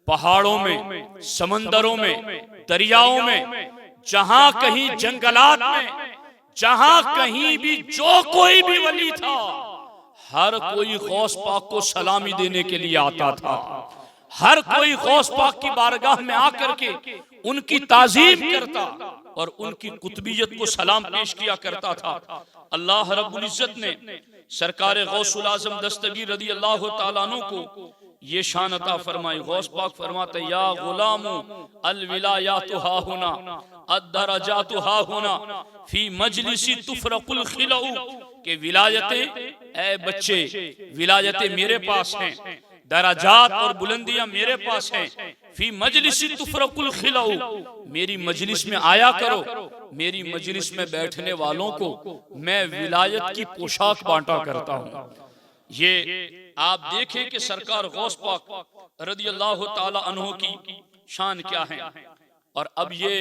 पहाड़ों में, समंदरों में, दरियाओं में, जहां कहीं जंगलात में, जहां कहीं भी जो कोई भी वली था हर कोई गौस पाक को सलामी देने के लिए आता था। हर कोई गौस पाक की बारगाह में आकर के उनकी ताजीम करता और उनकी कुतबियत को सलाम पेश किया करता था। अल्लाह रब्बुल इज्जत ने सरकार गौसुल आजम दस्तगीर रदी अल्लाह ताला अन्हु को ये शान अता फरमाई। गौस पाक फरमाते या गुलामु अल विलायातु हा हुना अद-दरजातु हा हुना फी मजलिसी तुफरकुल खिलाउ, के विलायतें ए बच्चे विलायतें मेरे पास हैं, दराजात और बुलंदियां मेरे पास हैं। फी मजलिसी तुफरकुल खिलाउ, मेरी मजलिस में आया करो, मेरी मजलिस में बैठने वालों को मैं विलायत की पोशाक बांटा करता हूँ। ये आप देखें कि सरकार गौस पाक रदी अल्लाह ताला अन्हु की शान क्या है। और अब ये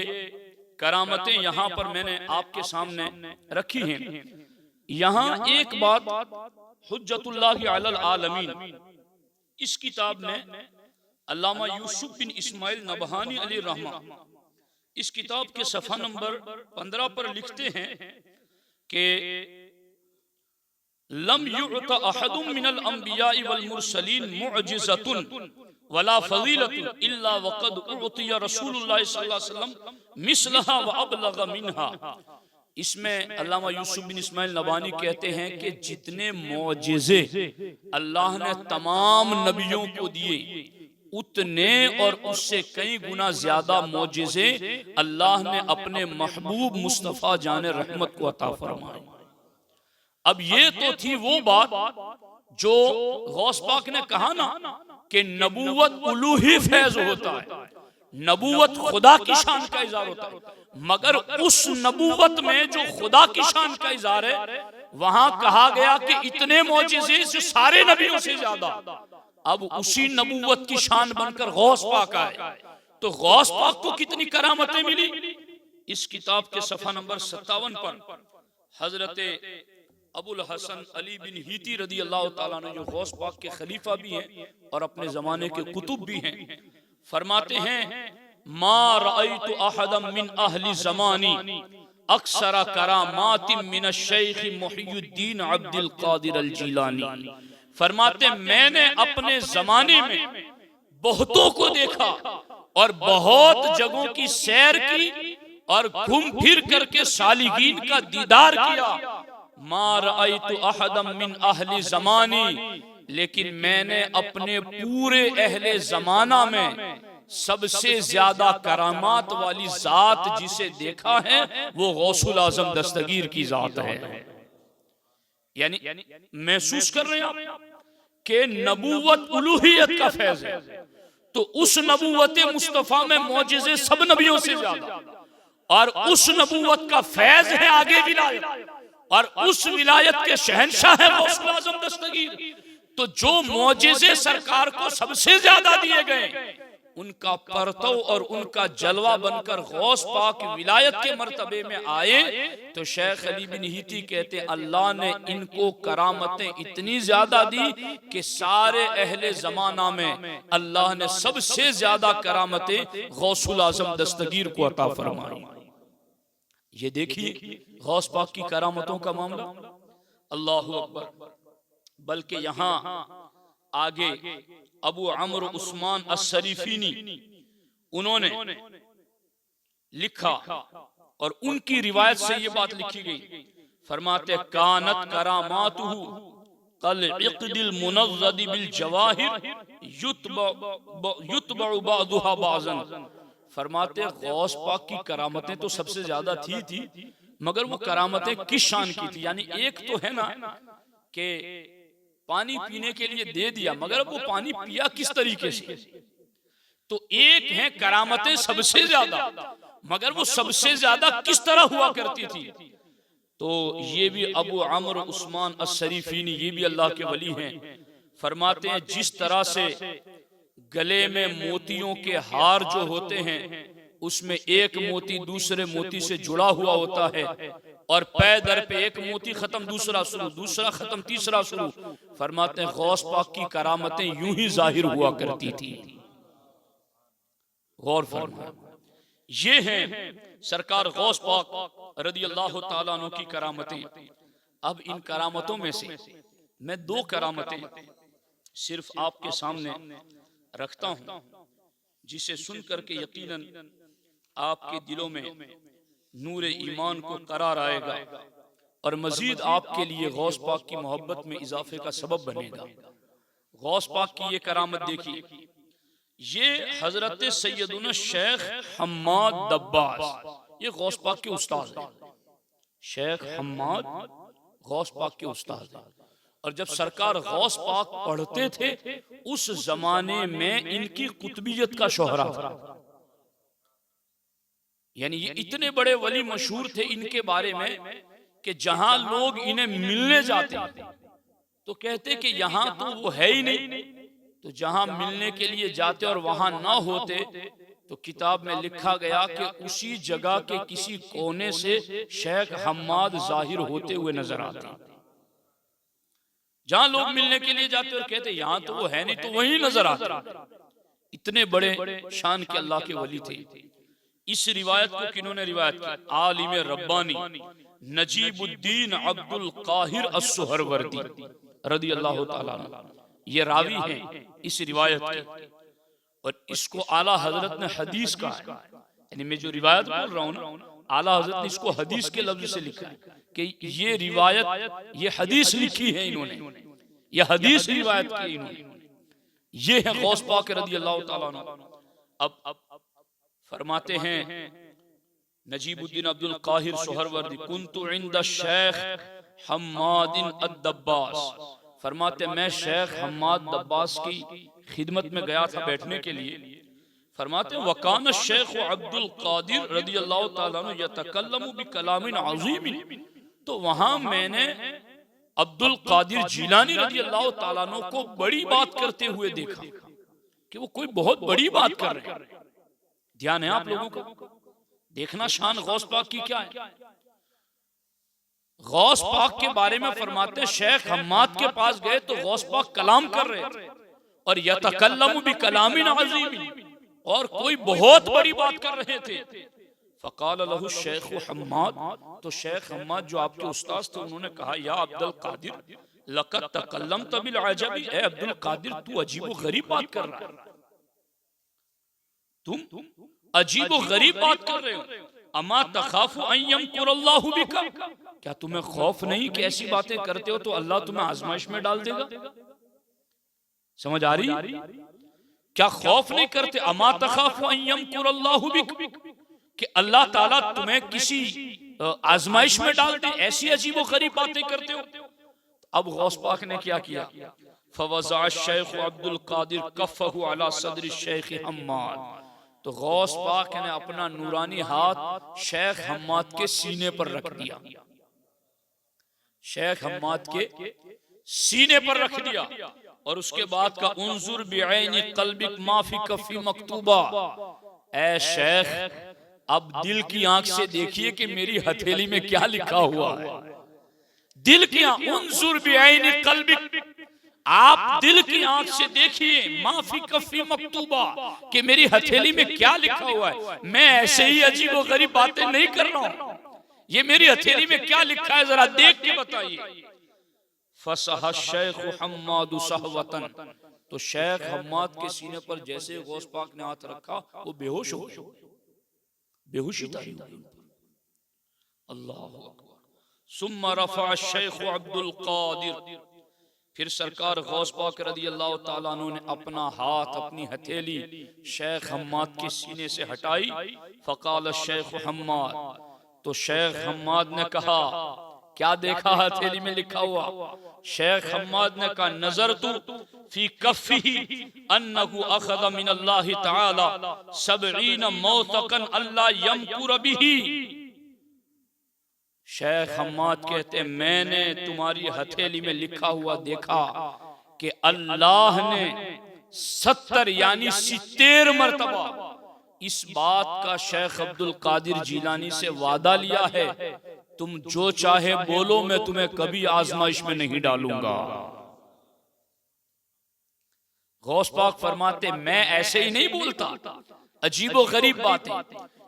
करामतें यहाँ पर मैंने आपके सामने रखी हैं। यहाँ एक बात हुज्जतुल्लाहि अलल आलमीन इस किताब में अल्लामा यूसुफ बिन इस्माइल नबहानी अलैहि रहमा इस किताब के सफ़ा नंबर 15 पर लिखते हैं कि लम युअता अहदुम मिनल अंबिया'i वल मुरसलीन मुअजिज़तुन वला फज़ीलतुन इल्ला वक़द उतिया रसूलुल्लाह सल्लल्लाहु अलैहि वसल्लम मिसलहा व अबलग मिनहा। इसमें अल्लामा यूसुफ बिन इस्माइल नबानी कहते हैं कि जितने मौजिज़े अल्लाह ने तमाम नबियों को दिए उतने और उससे कई गुना ज्यादा मौजिज़े अल्लाह ने अपने महबूब मुस्तफ़ा जाने रहमत को अता फरमाए। अब ये तो थी वो बात जो गौस पाक ने कहा ना कि नबूवत उलूही फैज होता है, नबूवत खुदा की शान का इज़हार होता है, मगर उस नबूवत में जो खुदा की शान का इज़हार है वहां कहा गया कि इतने मौजिज़े जो सारे नबियों से ज्यादा। अब उसी नबूवत की शान बनकर गौस पाक आए, तो गौस पाक को कितनी करामतें मिली। इस किताब के सफा नंबर 57 पर हजरत अबुल हसन अली बिन हीती रदी अल्लाह ताला ने, जो गौस पाक के खलीफा भी हैं और अपने जमाने के कुतुब भी हैं, फरमाते हैं मा रअयतु अहदम मिन अहली ज़मानी अक्सरा करामातिन मिन शेख मुहियुद्दीन अब्दुल कादिर अल जीलानी। फरमाते मैंने अपने जमाने में बहुतों को देखा और बहुत जगहों की सैर की और घूम फिर करके सालिगीन का दीदार किया। मा रअयतु अहदम मिन अहली ज़मानी, लेकिन मैंने अपने पूरे अहले जमाना में सबसे ज्यादा करामात वाली जात जिसे देखा है वो गौसुल आजम दस्तगीर की जात है। यानी महसूस कर रहे हैं आप कि नबूवत उलूहियत का फैज है, तो उस नबूवत मुस्तफा में मौजिज़े सब नबियों से ज्यादा, और उस नबूवत का फैज है आगे विलायत, और उस विलायत के शहंशाह है गौसुल आजम दस्तगीर। तो जो मौजिज़े सरकार को सबसे ज्यादा दिए गए उनका परतव और उनका जलवा बनकर गौस पाक विलायत के मर्तबे में आए, तो शेख अली बिन हीती कहते अल्लाह ने इनको करामतें इतनी ज्यादा दी कि सारे अहले जमाना में अल्लाह ने सबसे ज्यादा करामतें गौसुल आजम दस्तगीर को अता फरमाई। ये देखिए गौस पाक की करामतों का मामला, अल्लाहु अकबर। बल्कि यहाँ आगे अबू अम्र उस्मान अस-सरीफीनी उन्होंने लिखा और उनकी रिवायत से ये बात लिखी गई, फरमाते कानत करामातुहु कल इक़दिल मुनज़्ज़द बिल जवाहिर युतबअ बादुहा बाज़न। फरमाते गौस पाक की करामतें तो सबसे ज्यादा थी मगर वो करामतें किस शान की थी। यानी एक तो है ना कि पानी पीने के लिए दे दिया, मगर वो पानी पिया किस तरीके से। तो एक है करामतें सबसे ज्यादा, मगर वो सबसे ज्यादा किस तरह हुआ करती थी। तो ये भी अबू अम्र उस्मान अस-सरीफीनी, ये भी अल्लाह के वली हैं, फरमाते हैं जिस तरह से गले में मोतियों के हार जो होते हैं उसमें एक मोती दूसरे मोती से जुड़ा हुआ होता है, और पै दर पे एक मोती खत्म दूसरा शुरू, दूसरा खत्म तीसरा शुरू। फरमाते हैं गौस पाक की करामतें यूं ही जाहिर हुआ करती थी। गौर फरमाएं, ये हैं सरकार गौस पाक रदी अल्लाह ताला अन्हु की करामतें। अब इन करामतों में से मैं दो करामतें सिर्फ आपके सामने रखता हूं, जिसे सुन करके यकीनन आपके दिलों में नूर ईमान को करार आएगा और मजीद आपके लिए गौस पाक की मोहब्बत में इजाफे का सबब बनेगा। गौस पाक की ये करामत देखिए, ये हजरत सैयदुना शेख हम्माद दब्बास, ये गौस पाक के उस्ताद हैं। शेख हम्माद गौस पाक के उस्ताद हैं, और जब सरकार गौस पाक पढ़ते थे उस जमाने में इनकी कुतुबियत का शोहरा था। यानी ये इतने बड़े वली मशहूर थे इनके बारे में कि जहां लोग इन्हें मिलने जाते तो कहते कि यहां तो वो है ही नहीं, तो जहां मिलने के लिए जाते और वहां ना होते तो किताब में लिखा गया कि उसी जगह के किसी कोने से शेख हम्माद जाहिर होते हुए नजर आते। जहां लोग मिलने के लिए जाते और कहते यहां तो वो है नहीं, तो वहीं नजर आते। इतने बड़े शान के अल्लाह के वली थे। इस रिवायत को किन्होंने रिवायत की? आलिम रब्बानी नजीबुद्दीन अब्दुल काहिर अस-सुहरवर्दी रदी अल्लाह ताला अन्हु, ये रावी हैं इस रिवायत के, और इसको आला हजरत ने हदीस का है। यानी मैं जो रिवायत बोल रहा हूँ ना, आला हजरत ने इसको हदीस के लफ्ज से लिखा है कि ये रिवायत, ये हदीस लिखी है इन्होंने, ये हदीस रिवायत की इन्होंने। ये है गौस पाक रदी अल्लाह ताला अन्हु। अब फरमाते हैं नजीबुद्दीन अब्दुल काहिर सुहरवर्दी, कुन्तु इंद शेख हम्मादिन अद-दब्बास, फरमाते मैं शेख हम्माद दब्बास की खिदमत में गया था बैठने के लिए। फरमाते वकान शेख अब्दुल कादिर रदियल्लाहु ताला अन्हु यतकल्लमु बिकलामिन अज़ीमिन, तो वहां मैंने अब्दुल कादिर जीलानी रदियल्लाहु ताला अन्हु को बड़ी बात करते हुए देखा कि वो कोई बहुत बड़ी बात कर रहे हैं। ध्यान है आप लोगों का, देखना शान गौस पाक की क्या है। गौस पाक के बारे में फरमाते शेख हम्माद के पास गए तो गौस पाक कलाम कर रहे थे और यतकल्लमु बिकलामिन अज़ीमिन, और कोई बहुत बड़ी बात कर रहे थे। फ़क़ाल लहु शेख हम्माद, तो शेख हम्माद जो आपके उस्ताद थे उन्होंने कहा या अब्दुल कादिर लक़द तकल्लमत बिल अजबी, ए अब्दुल कादिर तू अजीब गरीब बात कर रहा है, तुम अजीब गरीब बात कर रहे हो। अमा तखाफु अन यमकुरल्लाहु बिका, क्या तुम्हें खौफ नहीं कि ऐसी बातें करते हो तो अल्लाह तुम्हें आजमाइश में डाल देगा। समझ आ रही, क्या खौफ नहीं करते। अमा तखाफु अन यमकुरल्लाहु बिका, कि अल्लाह ताला तुम्हें किसी आजमाइश में डाल दे, ऐसी अजीब गरीब बातें करते हो। अब गौस पाक ने क्या किया, फवज़ा शेख अब्दुल कादिर कफ़हु अला सदर शेख हम्माद, तो गौस पाक ने अपना नूरानी हाथ शेख हम्माद के सीने पर रख दिया, शेख हम्माद के सीने पर रख दिया। और उसके बाद का उन्जुर बिऐनी क़ल्बिक माफी कफ़ी मकतूबा, ऐ शेख अब दिल की आंख से देखिए कि मेरी हथेली में क्या लिखा हुआ है। दिल की आंख, उन्जुर बिऐनी क़ल्बिक, आप दिल की आंख से देखिए, माफी कफ़ी मकतूबा, कि मेरी हथेली में क्या लिखा हुआ है। मैं ऐसे ही अजीब व गरीब बातें नहीं कर रहा हूं, ये मेरी हथेली में क्या लिखा है जरा देख के बताइए। फसह शेख हम्माद सहवतन, तो शेख हम्माद के सीने पर जैसे गौस पाक ने हाथ रखा वो बेहोश हो गए, बेहोशी तारी हुई। अल्लाहु अकबर। सुम्मा रफ़ा शेख अब्दुल कादिर, फिर सरकार गौस पाक रदियल्लाहु ताला अन्हु ने अपना हाथ, अपनी हथेली शेख हम्माद के सीने से हटाई। फ़क़ाल शेख हम्माद, तो शेख हम्माद ने कहा क्या देखा हथेली में लिखा हुआ। शेख हम्माद ने कहा नजर तू फी कफ़ी अन्नहु अख़ज़ मिनल्लाहि तआला सबईन मौतकन अल्ला यमकुर बिही। शेख हम्माद कहते मैंने तुम्हारी हथेली में लिखा हुआ देखा कि अल्लाह ने 70 यानी 70 मरतबा इस बात का शेख अब्दुल कादिर जीलानी से वादा लिया है, तुम जो चाहे बोलो मैं तुम्हें कभी आजमाइश में नहीं डालूंगा। गौस पाक फरमाते मैं ऐसे ही नहीं बोलता, अजीबो गरीब बातें,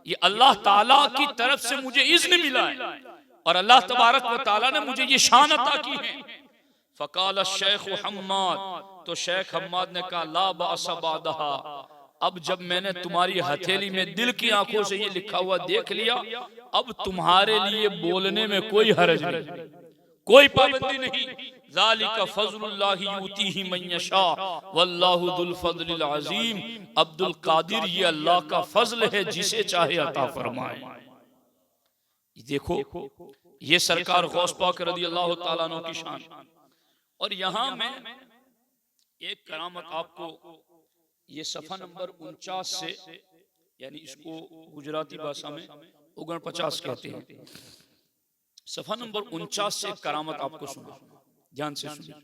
ये अल्लाह ताला की तरफ से मुझे इज़्न मिला है और अल्लाह तबारक व ताला ने मुझे ये शान अता की है। फ़क़ाल शेख हम्माद, तो शेख हम्माद ने कहा ला बास बादहा, अब जब मैंने तुम्हारी हथेली में दिल की आंखों से ये लिखा हुआ देख लिया, अब तुम्हारे लिए बोलने में कोई हर्ज नहीं, कोई पाबंदी नहीं। ज़ालिका फ़ज़्लुल्लाहि युतीहि मन यशा वल्लाहु ज़ुल फ़ज़्लिल अज़ीम। अब्दुल कादिर ये अल्लाह का फजल है, जिसे चाहे अता फरमाए। देखो ये सरकार गौस पाक रदियल्लाहु ताला अन्हु की शान। और यहाँ मैं एक करामत आपको, ये सफ़ा नंबर 49 से, यानी इसको गुजराती भाषा में 49 कहते हैं, सफ़ा नंबर 49 से एक करामत आपको सुना, ध्यान से सुनिए।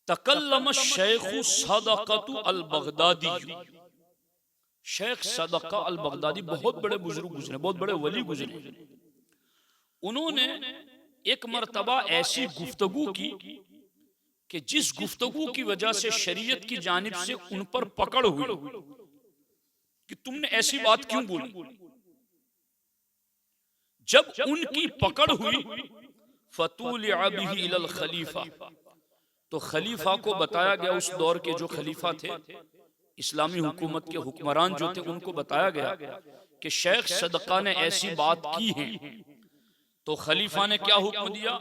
तकल्लम Sheikh सदक़तु al Baghdadi, Sheikh सदक़ा al Baghdadi बहुत बड़े बुजुर्ग गुजरे, बहुत बड़े वली गुजरे। उन्होंने एक मर्तबा ऐसी गुफ्तगू की कि जिस गुफ्तगू की वजह से शरीयत की जानिब से उन पर पकड़ हुई कि तुमने ऐसी बात क्यों बोली। जब उनकी पकड़ हुई फतूलिअ बिही इलल खलीफा, तो खलीफा को बताया गया, उस दौर के जो खलीफा थे, इस्लामी हुकूमत के हुक्मरान जो थे, उनको बताया गया कि शेख सदक़ा ने ऐसी बात की है। तो खलीफा ने क्या हुक्म दिया,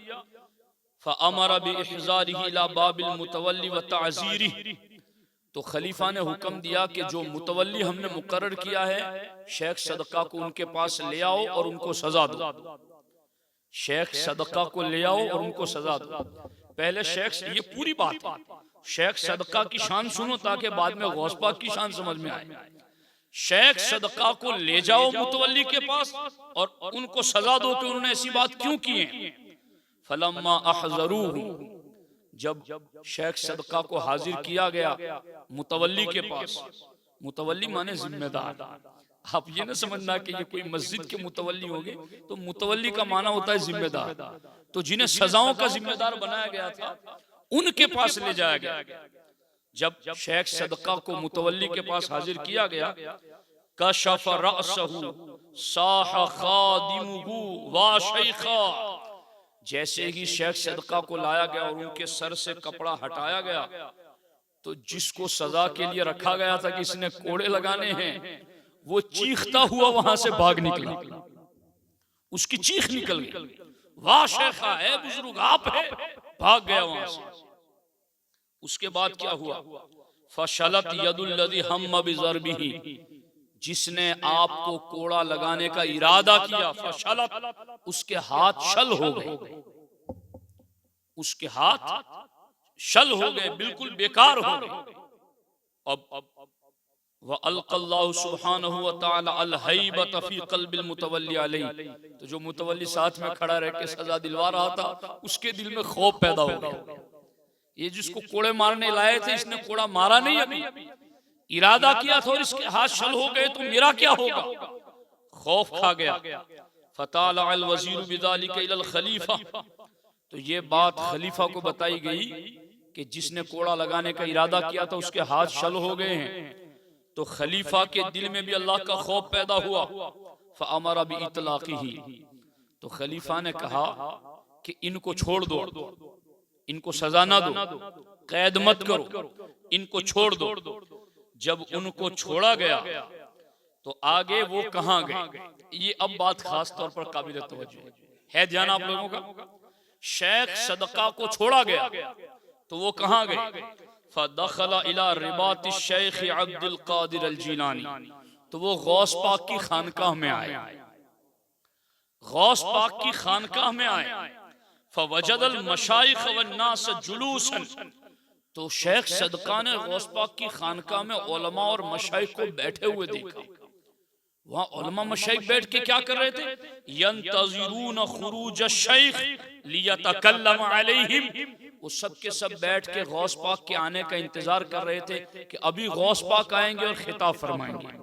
फ़अमर बिइहज़ारिही इला बाबिल मुतवल्ली व ताज़ीरिही, तो खलीफा ने हुक्म दिया कि जो मुतवल्ली हमने मुकर्रर किया है शेख सदक़ा को उनके पास ले आओ और उनको सजा दो। शेख सदका को ले आओ और उनको सजा दो। पहले शेख, ये पूरी बात है, शेख सदका की शान सुनो ताकि बाद में गौस पाक की शान समझ में आए। शेख सदका को ले जाओ मुतवल्ली के पास और उनको सजा दो कि उन्होंने ऐसी बात क्यों की है। फलम्मा अहज़रूहु, जब शेख सदका को हाजिर किया गया मुतवल्ली के पास, मुतवल्ली माने जिम्मेदार, आप ये ना समझना कि ये कोई मस्जिद के मुतवल्ली होंगे, तो मुतवल्ली का माना होता है जिम्मेदार। तो जिन्हें सजाओं का जिम्मेदार बनाया गया था उनके पास ले जाया गया। जब शेख सदका को मुतवल्ली के पास हाजिर किया गया, कशफ रअसहु साह खादिमुहु वा शैखा, जैसे ही शेख सदका को लाया गया और उनके सर से कपड़ा हटाया गया, तो जिसको सजा के लिए रखा गया था कि इसने कोड़े लगाने हैं, वो चीखता हुआ वहां से भाग निकला, उसकी चीख निकल गई, वाह शेखा है बुजुर्ग आप है, भाग गया वहां से। उसके बाद क्या हुआ, फशलत यदुल्लज़ी हम्म बिज़रबिही, जिसने आपको कोड़ा लगाने का इरादा किया, फशलत, उसके हाथ शल हो गए, उसके हाथ शल हो गए, बिल्कुल बेकार हो गए। अब व अलक़ल्लाहु सुब्हानहु व तआला अल हैबत फी क़ल्बिल मुतवल्ली अलैहि, तो जो मुतवल्ली साथ में खड़ा रह के सजा दिलवा रहा था उसके दिल में खौफ पैदा हो गया। ये जिसको कोड़े मारने लाए थे, इसने कोड़ा मारा नहीं, अभी इरादा किया था और इसके हाथ शल हो गए, तो मेरा क्या होगा, खौफ खा गया। फताला अल वज़ीर बिज़ालिका इलल खलीफा, तो ये बात खलीफा को बताई गई कि जिसने कोड़ा लगाने का इरादा किया था उसके हाथ शल हो गए हैं। तो खलीफा के दिल में भी अल्लाह का खौफ पैदा हुआ। फअमरा बिइतलाक़िही, तो खलीफा ने कहा कि इनको छोड़ दो, इनको सजा ना दो, कैद मत करो, इनको छोड़ दो। जब उनको छोड़ा गया तो आगे वो कहां गए, ये अब बात खास तौर पर काबिल तवज्जो है, ध्यान आप लोगों का। शेख सदका को छोड़ा गया तो वो कहां गए, फदखला इला रिबात शेख अब्दुल कादिर अल जीलानी, तो वो गौस पाक की खानकाह में आए, गौस पाक की खानकाह में आए। फवजदल मशाइख वन्नास जुलूसन, तो शेख सदका ने गौस पाक की खानकाह में उलमा और मशाइख को बैठे हुए देखा। वहां उलमा मशाइख बैठ के क्या कर रहे थे, यंतज़िरून खुरूज शेख लियतकल्लम अलैहिम, वो सब के सब बैठ के गौस पाक के आने का इंतजार कर रहे थे कि अभी गौस पाक आएंगे और खिताब फरमाएंगे।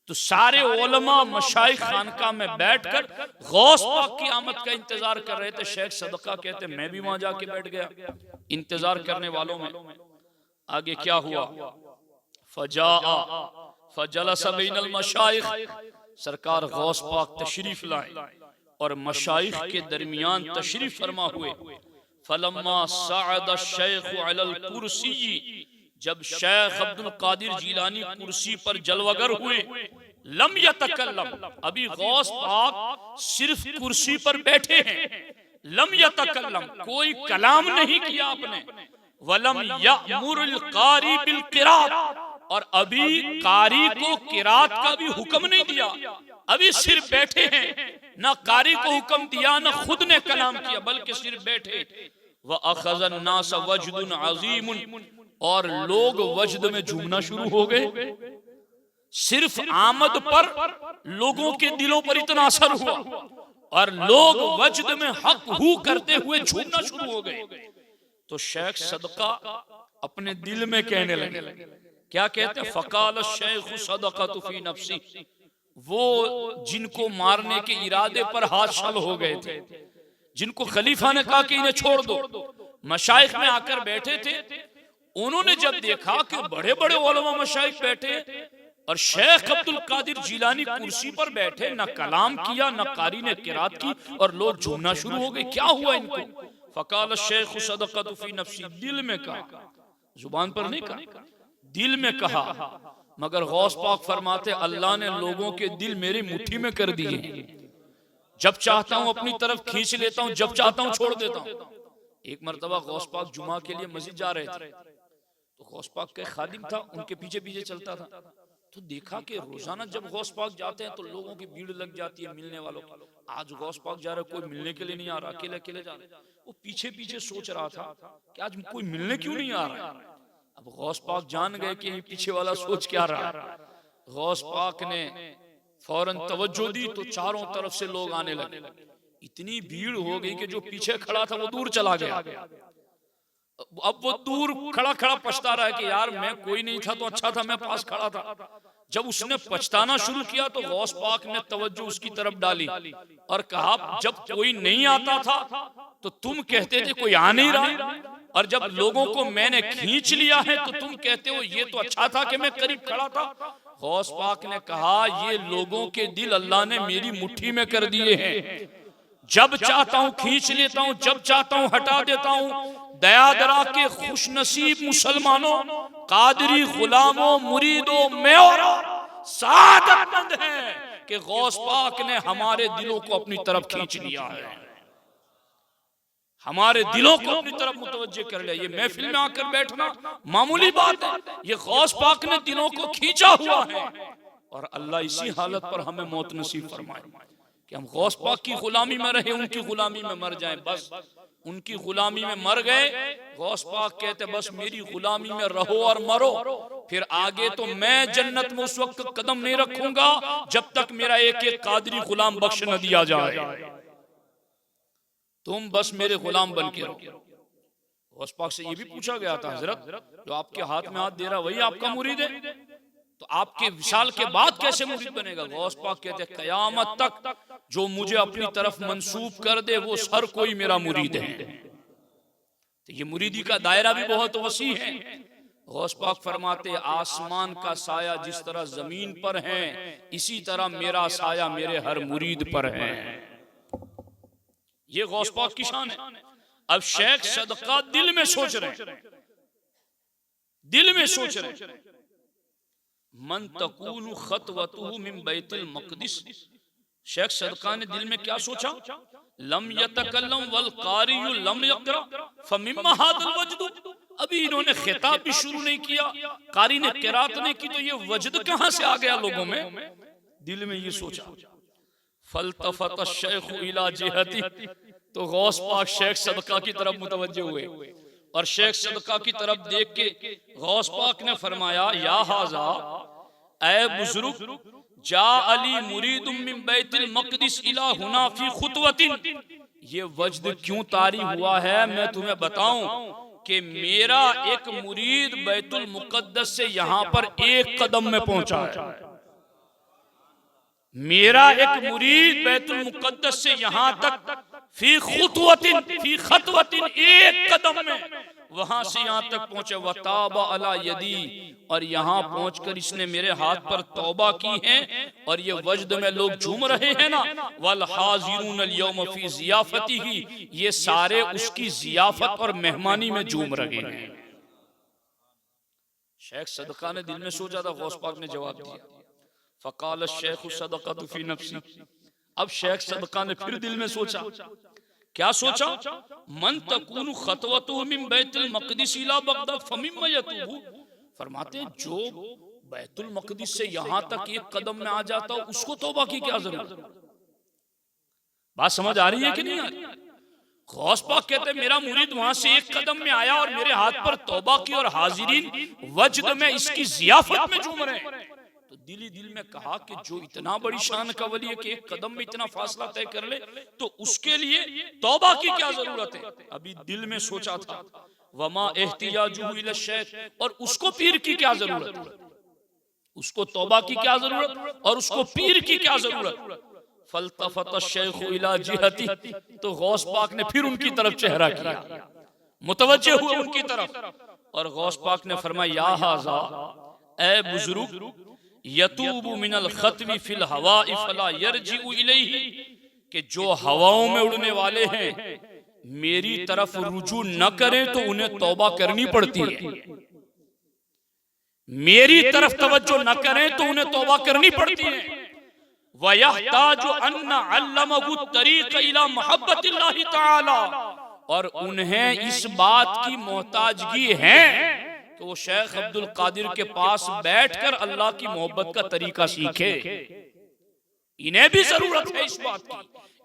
तो सारे उलमा मशाइख खानकाह में बैठकर गौस पाक की आमद का इंतजार कर रहे थे। शेख सदका कहते मैं भी वहां जाके बैठ गया इंतजार करने वालों में। आगे क्या हुआ, फजाआ फजलस बैनल मशाइख, सरकार गौस पाक तशरीफ लाए और मशाइख के दरमियान तशरीफ फरमा हुए। फलम्मा सअद शेख अलल कुर्सी, जब शेख अब्दुल कादिर जीलानी कुर्सी पर जलवगर हुए, लम यतकल्लम, अभी गौस पाक सिर्फ कुर्सी पर बैठे हैं, लम यतकल्लम, कोई कलाम नहीं किया आपने, वलम यअमुरुल कारी बिल क़िरात, और अभी कारी को किरात का भी हुक्म नहीं दिया, अभी सिर्फ बैठे हैं, ना कारी को हुक्म दिया ना खुद ने कलाम किया, बल्कि सिर्फ बैठे। व अखज़न नास वजदुन अज़ीमुन, और लोग वजद में झूमना शुरू हो गए। सिर्फ आमद पर लोगों के दिलों पर इतना असर हुआ और लोग वजद में हक हू करते हुए झूमना शुरू हो गए। तो शेख सदका अपने दिल में कहने लगे, क्या कहते हैं, फ़क़ाल शेख सदक़तु फ़ी नफ़्सी, वो जिनको मारने के इरादे पर हाथ शल हो गए थे, जिनको खलीफा ने कहा कि इन्हें छोड़ दो, मशाइख में आकर बैठे थे, उन्होंने जब देखा कि बड़े बड़े उलमा मशाइख बैठे और शेख अब्दुल कादिर जीलानी कुर्सी पर बैठे, न कलाम किया न कारी ने किरात की, और लोग झूमना शुरू हो गए, क्या हुआ इनको। फ़क़ाल शेख सदक़तु फ़ी नफ़्सी, दिल में कहा, जुबान पर नहीं कहा, दिल में कहा। मगर गौस पाक फरमाते अल्लाह ने लोगों के दिल मेरी मुट्ठी में कर दिए, जब चाहता हूं अपनी तरफ खींच लेता हूं, जब चाहता हूं छोड़ देता हूं। एक मरतबा गौस पाक जुमा के लिए मस्जिद जा रहे थे, तो गौस पाक का खादिम था, उनके पीछे पीछे चलता था, तो देखा कि रोजाना जब गौस पाक जाते हैं तो लोगों की भीड़ लग जाती है मिलने वालों की। आज गौस पाक जा रहा है, कोई मिलने के लिए नहीं आ रहा, अकेले अकेले जा रहे। वो पीछे पीछे सोच रहा था कि आज कोई मिलने क्यों नहीं आ रहा है। अब गौस पाक जान गए कि पीछे वाला सोच क्या रहा है। गौस पाक ने फौरन तवज्जो दी तो चारों तरफ से लोग आने लगे। इतनी भीड़ हो गई कि जो पीछे खड़ा था वो दूर चला गया। अब वो दूर खड़ा खड़ा पछता रहा है कि यार मैं कोई नहीं था तो अच्छा था, मैं पास खड़ा था। जब उसने पछताना शुरू किया तो गौस पाक ने तवज्जो उसकी तरफ डाली और कहा जब कोई नहीं आता था तो तुम कहते थे कोई आ नहीं रहा, और जब लोगों को मैंने खींच लिया है तो तुम कहते हो ये तो अच्छा था कि मैं करीब खड़ा था। गौस पाक ने कहा ये लोगों के दिल अल्लाह ने मेरी मुट्ठी में कर दिए हैं, जब चाहता हूं खींच लेता हूं, जब चाहता हूं हटा देता हूं। दया दरा के खुश नसीब मुसलमानों, कादरी गुलामों, मुरीदों, मैं और सादतमंद हैं कि गौस पाक ने हमारे दिलों को अपनी तरफ खींच लिया है, हमारे दिलों को अपनी तरफ मुतवज्जे कर लिया। ये महफिल में आकर बैठना मामूली बात है, ये गौस पाक ने दिलों को खींचा हुआ है। और अल्लाह इसी हालत पर हमें मौत नसीब फरमाए कि हम गौस पाक की गुलामी में रहे, उनकी गुलामी में मर जाएं। बस उनकी गुलामी में मर गए, गौस पाक कहते बस मेरी गुलामी में रहो और मरो, फिर आगे तो मैं जन्नत में उस वक्त कदम नहीं रखूंगा जब तक मेरा एक एक कादरी गुलाम बख्श न दिया जाए। तुम बस मेरे गुलाम बन के रहो। गौस पाक से ये भी पूछा गया था, हजरत जो आपके हाथ में हाथ दे रहा वही आपका मुरीद है, तो आपके विशाल के बाद कैसे मुरीद बनेगा। गौस पाक कहते हैं कयामत तक जो मुझे अपनी तरफ मंसूब कर दे वो हर कोई मेरा मुरीद है। तो ये मुरीदी का दायरा भी बहुत वसी है। गौस पाक फरमाते आसमान का साया जिस तरह जमीन पर है, इसी तरह मेरा साया मेरे हर मुरीद पर है। ये गौस पाक की शान है। अब शेख सदका दिल में सोच रहे, दिल में सोच रहे मन तकूनु खतवतुहु मिन बैतुल मक़दिस। शेख सदका ने दिल में क्या सोचा, लम यतकल्लम वल क़ारियु लम यक़रा फमिम्मा हादल वजद। अभी इन्होंने खिताब भी शुरू नहीं किया, कारी ने क़िरात नहीं की, तो ये वजद कहां से आ गया लोगों में। दिल में ये सोचा। फल्तफत शेख इला जिहती, तो गौस पाक शेख सदका की तरफ मुतवज्जे हुए और शेख सदका की तरफ देख के गौस पाक ने फरमाया या हाजा, ऐ बुजुर्ग, जा अली मुरीदुम मिन बैतुल मक़दिस इला हुना फी खुतवतिन। ये वजद क्यों तारी हुआ है मैं तुम्हें बताऊं कि मेरा एक मुरीद बैतुल मुक़द्दस से यहां पर एक कदम में पहुंचा है। मेरा एक मुरीद बैतुल मुक़द्दस से यहां तक फी खुतवतिन, फी खतवतिन, एक कदम में वहां से यहां तक पहुंचे। वताबा अला यदी, और यहां पहुंचकर इसने मेरे हाथ पर तौबा की है। और ये वजद में लोग झूम रहे हैं ना, वल हाजिरून अल यौम फी ज़ियाफतिही, ये सारे उसकी ज़ियाफत और मेहमानी में झूम रहे हैं। शेख सदका ने दिल में सोचा था, गौस पाक ने जवाब दिया फ़क़ाल शेख सदक़तु फी नफ्सी। अब शेख सदका ने फिर दिल में सोचा, क्या सोचा, मन तकूनु खतवतुहु मिन बैतुल मक़दिस इला बगदाद फमिम्मा यतूबु। फरमाते जो बैतुल मक़दिस से यहां तक एक कदम में आ जाता उसको तौबा की क्या जरूरत। बात समझ आ रही है कि नहीं आ रही। गौस पाक कहते मेरा मुरीद वहां से एक कदम में आया और मेरे हाथ पर तौबा की, और हाजिरीन वजद में इसकी ज़ियाफत में झूम रहे हैं। तो दिल ही दिल में कहा कि जो इतना बड़ी शान का वली है कि एक कदम में इतना फासला तय कर ले, तो उसके लिए तौबा की क्या जरूरत है। अभी दिल में सोचा था वमा एहतियाजु इला शेख, और उसको पीर की क्या जरूरत, उसको तौबा की क्या जरूरत और उसको पीर की क्या जरूरत। फल्तफत शेख इला जिहती, तो गौस पाक ने फिर उनकी तरफ चेहरा किया, मुतवज्जे हुए उनकी तरफ, और गौस पाक ने फरमाया या हाजा, ए बुजुर्ग, यतूबु मिनल खत्वी फिल हवाई फला यरजिउ इलैहि, कि जो हवाओं में उड़ने वाले हैं मेरी तरफ रुजू न करें तो उन्हें तौबा करनी पड़ती है। मेरी तरफ तवज्जो न करें तो उन्हें तौबा करनी पड़ती है। वयहताजु अन्ना अल्लमहु तरीक़ इला मुहब्बतिल्लाहि तआला, और उन्हें इस बात की मोहताजगी है कि वो शेख अब्दुल कादिर के पास बैठकर अल्लाह की मोहब्बत का तरीका सीखे। इन्हें भी जरूरत है इस बात की,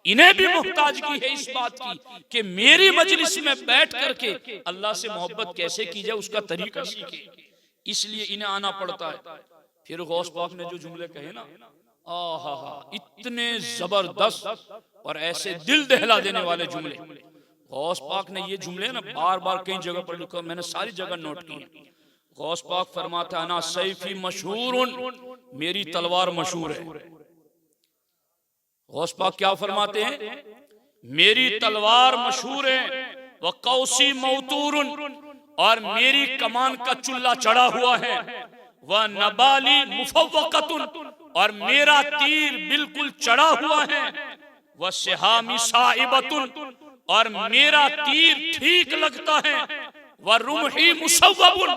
इन्हें भी मुहताजगी है इस बात की कि मेरी मजलिस में बैठ करके अल्लाह से मोहब्बत कैसे की जाए उसका तरीका सीखे। इसलिए इन्हें आना पड़ता है। फिर गौस पाक ने जो जुमले कहे ना, आहा इतने जबरदस्त और ऐसे दिल दहला देने वाले जुमले। गौस पाक ने ये जुमले ना बार बार कई जगह पर लिखा, मैंने सारी जगह नोट की। गौस पाक फरमाते हैं अना सैफी मशहूर, मेरी तलवार मशहूर है। गौस पाक क्या फरमाते हैं, मेरी तलवार मशहूर है, व कौसी मौतूरुन, और मेरी कमान का चुल्ला चढ़ा हुआ है, वह नबाली मुफव्वकतुन, और मेरा तीर बिल्कुल चढ़ा हुआ है, वह सिहामी साइबतुन, और मेरा तीर ठीक लगता है, वह रुमही मुसव्वबुन,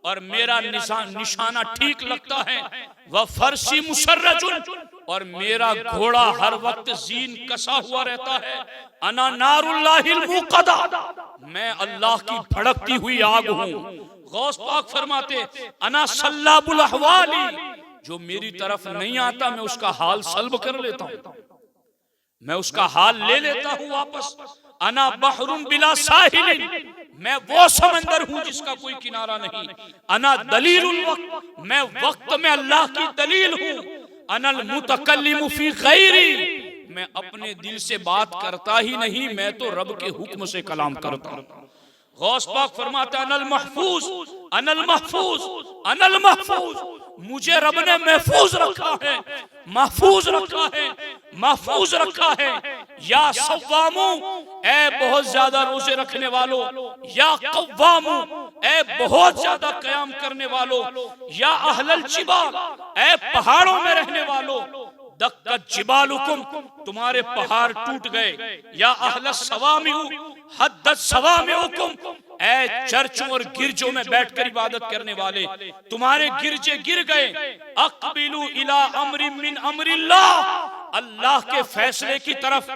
और मेरा निशाना ठीक लगता है, वह फरसी मुशर्रजुन, और मेरा घोड़ा हर वक्त जीन कसा हुआ रहता है। अना नारुल्लाहिल मुक़दा, मैं अल्लाह की भड़कती हुई आग हूँ। गौस पाक फरमाते अना सल्लाबुल अहवाली, जो मेरी तरफ नहीं आता मैं उसका हाल सल्ब कर लेता हूँ, मैं उसका हाल ले लेता हूँ वापस। अना बहरुन बिला साहिलिन, मैं वो समंदर हूँ जिसका कोई किनारा नहीं। अना दलीलुल वक्त, मैं वक्त में अल्लाह की दलील हूँ। अनल मुतकल्लिमु फी गैरी, मैं अपने दिल से बात करता ही नहीं, मैं तो रब के हुक्म से कलाम करता हूँ। गौस पाक फरमाता अनल महफूज, अनल महफूज, अनल महफूज, मुझे रब ने महफूज रखा है, महफूज रखा है, महफूज रखा है। या सव्वामू, ए बहुत ज्यादा रोजे रखने वालों, या कव्वामू, ए बहुत ज्यादा कयाम करने वालों, या अहलल जिबाल, ए पहाड़ों में रहने वालों, दक्कत जिबालुकुम, तुम्हारे पहाड़ टूट गए। या अहलस सवामिउ, हद्दत सवामिउकुम, ए चर्चों और गिरजों में बैठकर इबादत करने वाले, तुम्हारे गिरजे गिर गए। अक़बिलु इला अम्रि मिन अम्रिल्लाह, अल्लाह के फैसले की तरफ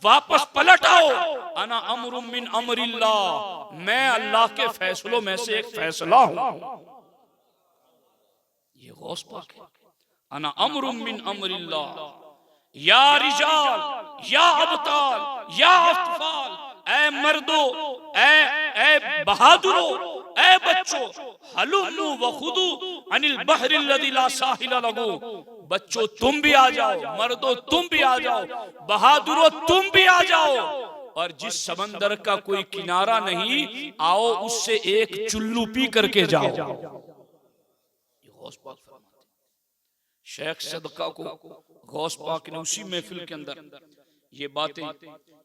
वापस पलट आओ। अना अम्रुम मिन अम्रिल्लाह, मैं अल्लाह के फैसलों में से एक फैसला हूं। ये गौस पाक है। अना अम्रुम मिन अम्रिल्लाह, या रिजाल, या अबताल, या अत्फाल, ए मर्दो, ए बहादुरो, ए बच्चों, हलुमु व खुदू अनिल बहरिल लदी ला साहिला लगो, बच्चों तुम भी आ जाओ, मर्दो तुम भी आ जाओ, बहादुरो तुम भी आ जाओ, और जिस समंदर का कोई किनारा नहीं, आओ उससे एक चुल्लू पी करके जाओ। गौस पाक फरमाते, शेख सदका को गौस पाक ने उसी महफिल के अंदर ये बातें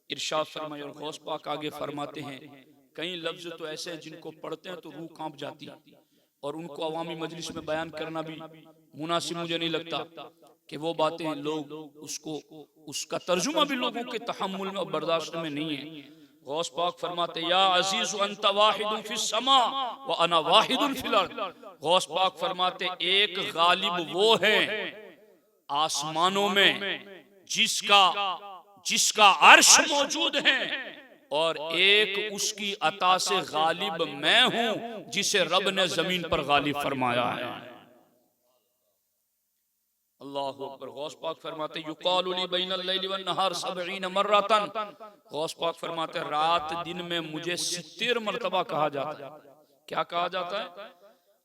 इरशाद फरमाई। और गौस पाक आगे फरमाते हैं, कई लफ्ज तो ऐसे हैं जिनको पढ़ते हैं तो रूह कांप जाती है, और उनको अवामी मजलिस में बयान करना भी मुनासिब मुझे नहीं लगता कि वो बातें लोग उसको, उसका तर्जुमा भी लोगों के तहम्मुल में और बर्दाश्त में नहीं है। गौस पाक फरमाते या अजीज अंत वाहिदुन फिस समा व अना वाहिदुन फिल अर्द। गौस पाक फरमाते एक गालिब वो है आसमानों में जिसका अर्श मौजूद है, और एक उसकी अता से गालिब मैं हूं जिसे रब ने जमीन पर गालिब फरमाया है। अल्लाहु अकबर। गौस पाक फरमाते युकालु ली बैनल लैली वन नहार 70 मर्रतन। गौस पाक फरमाते रात दिन में मुझे 70 मर्तबा कहा जाता है। क्या कहा जाता है?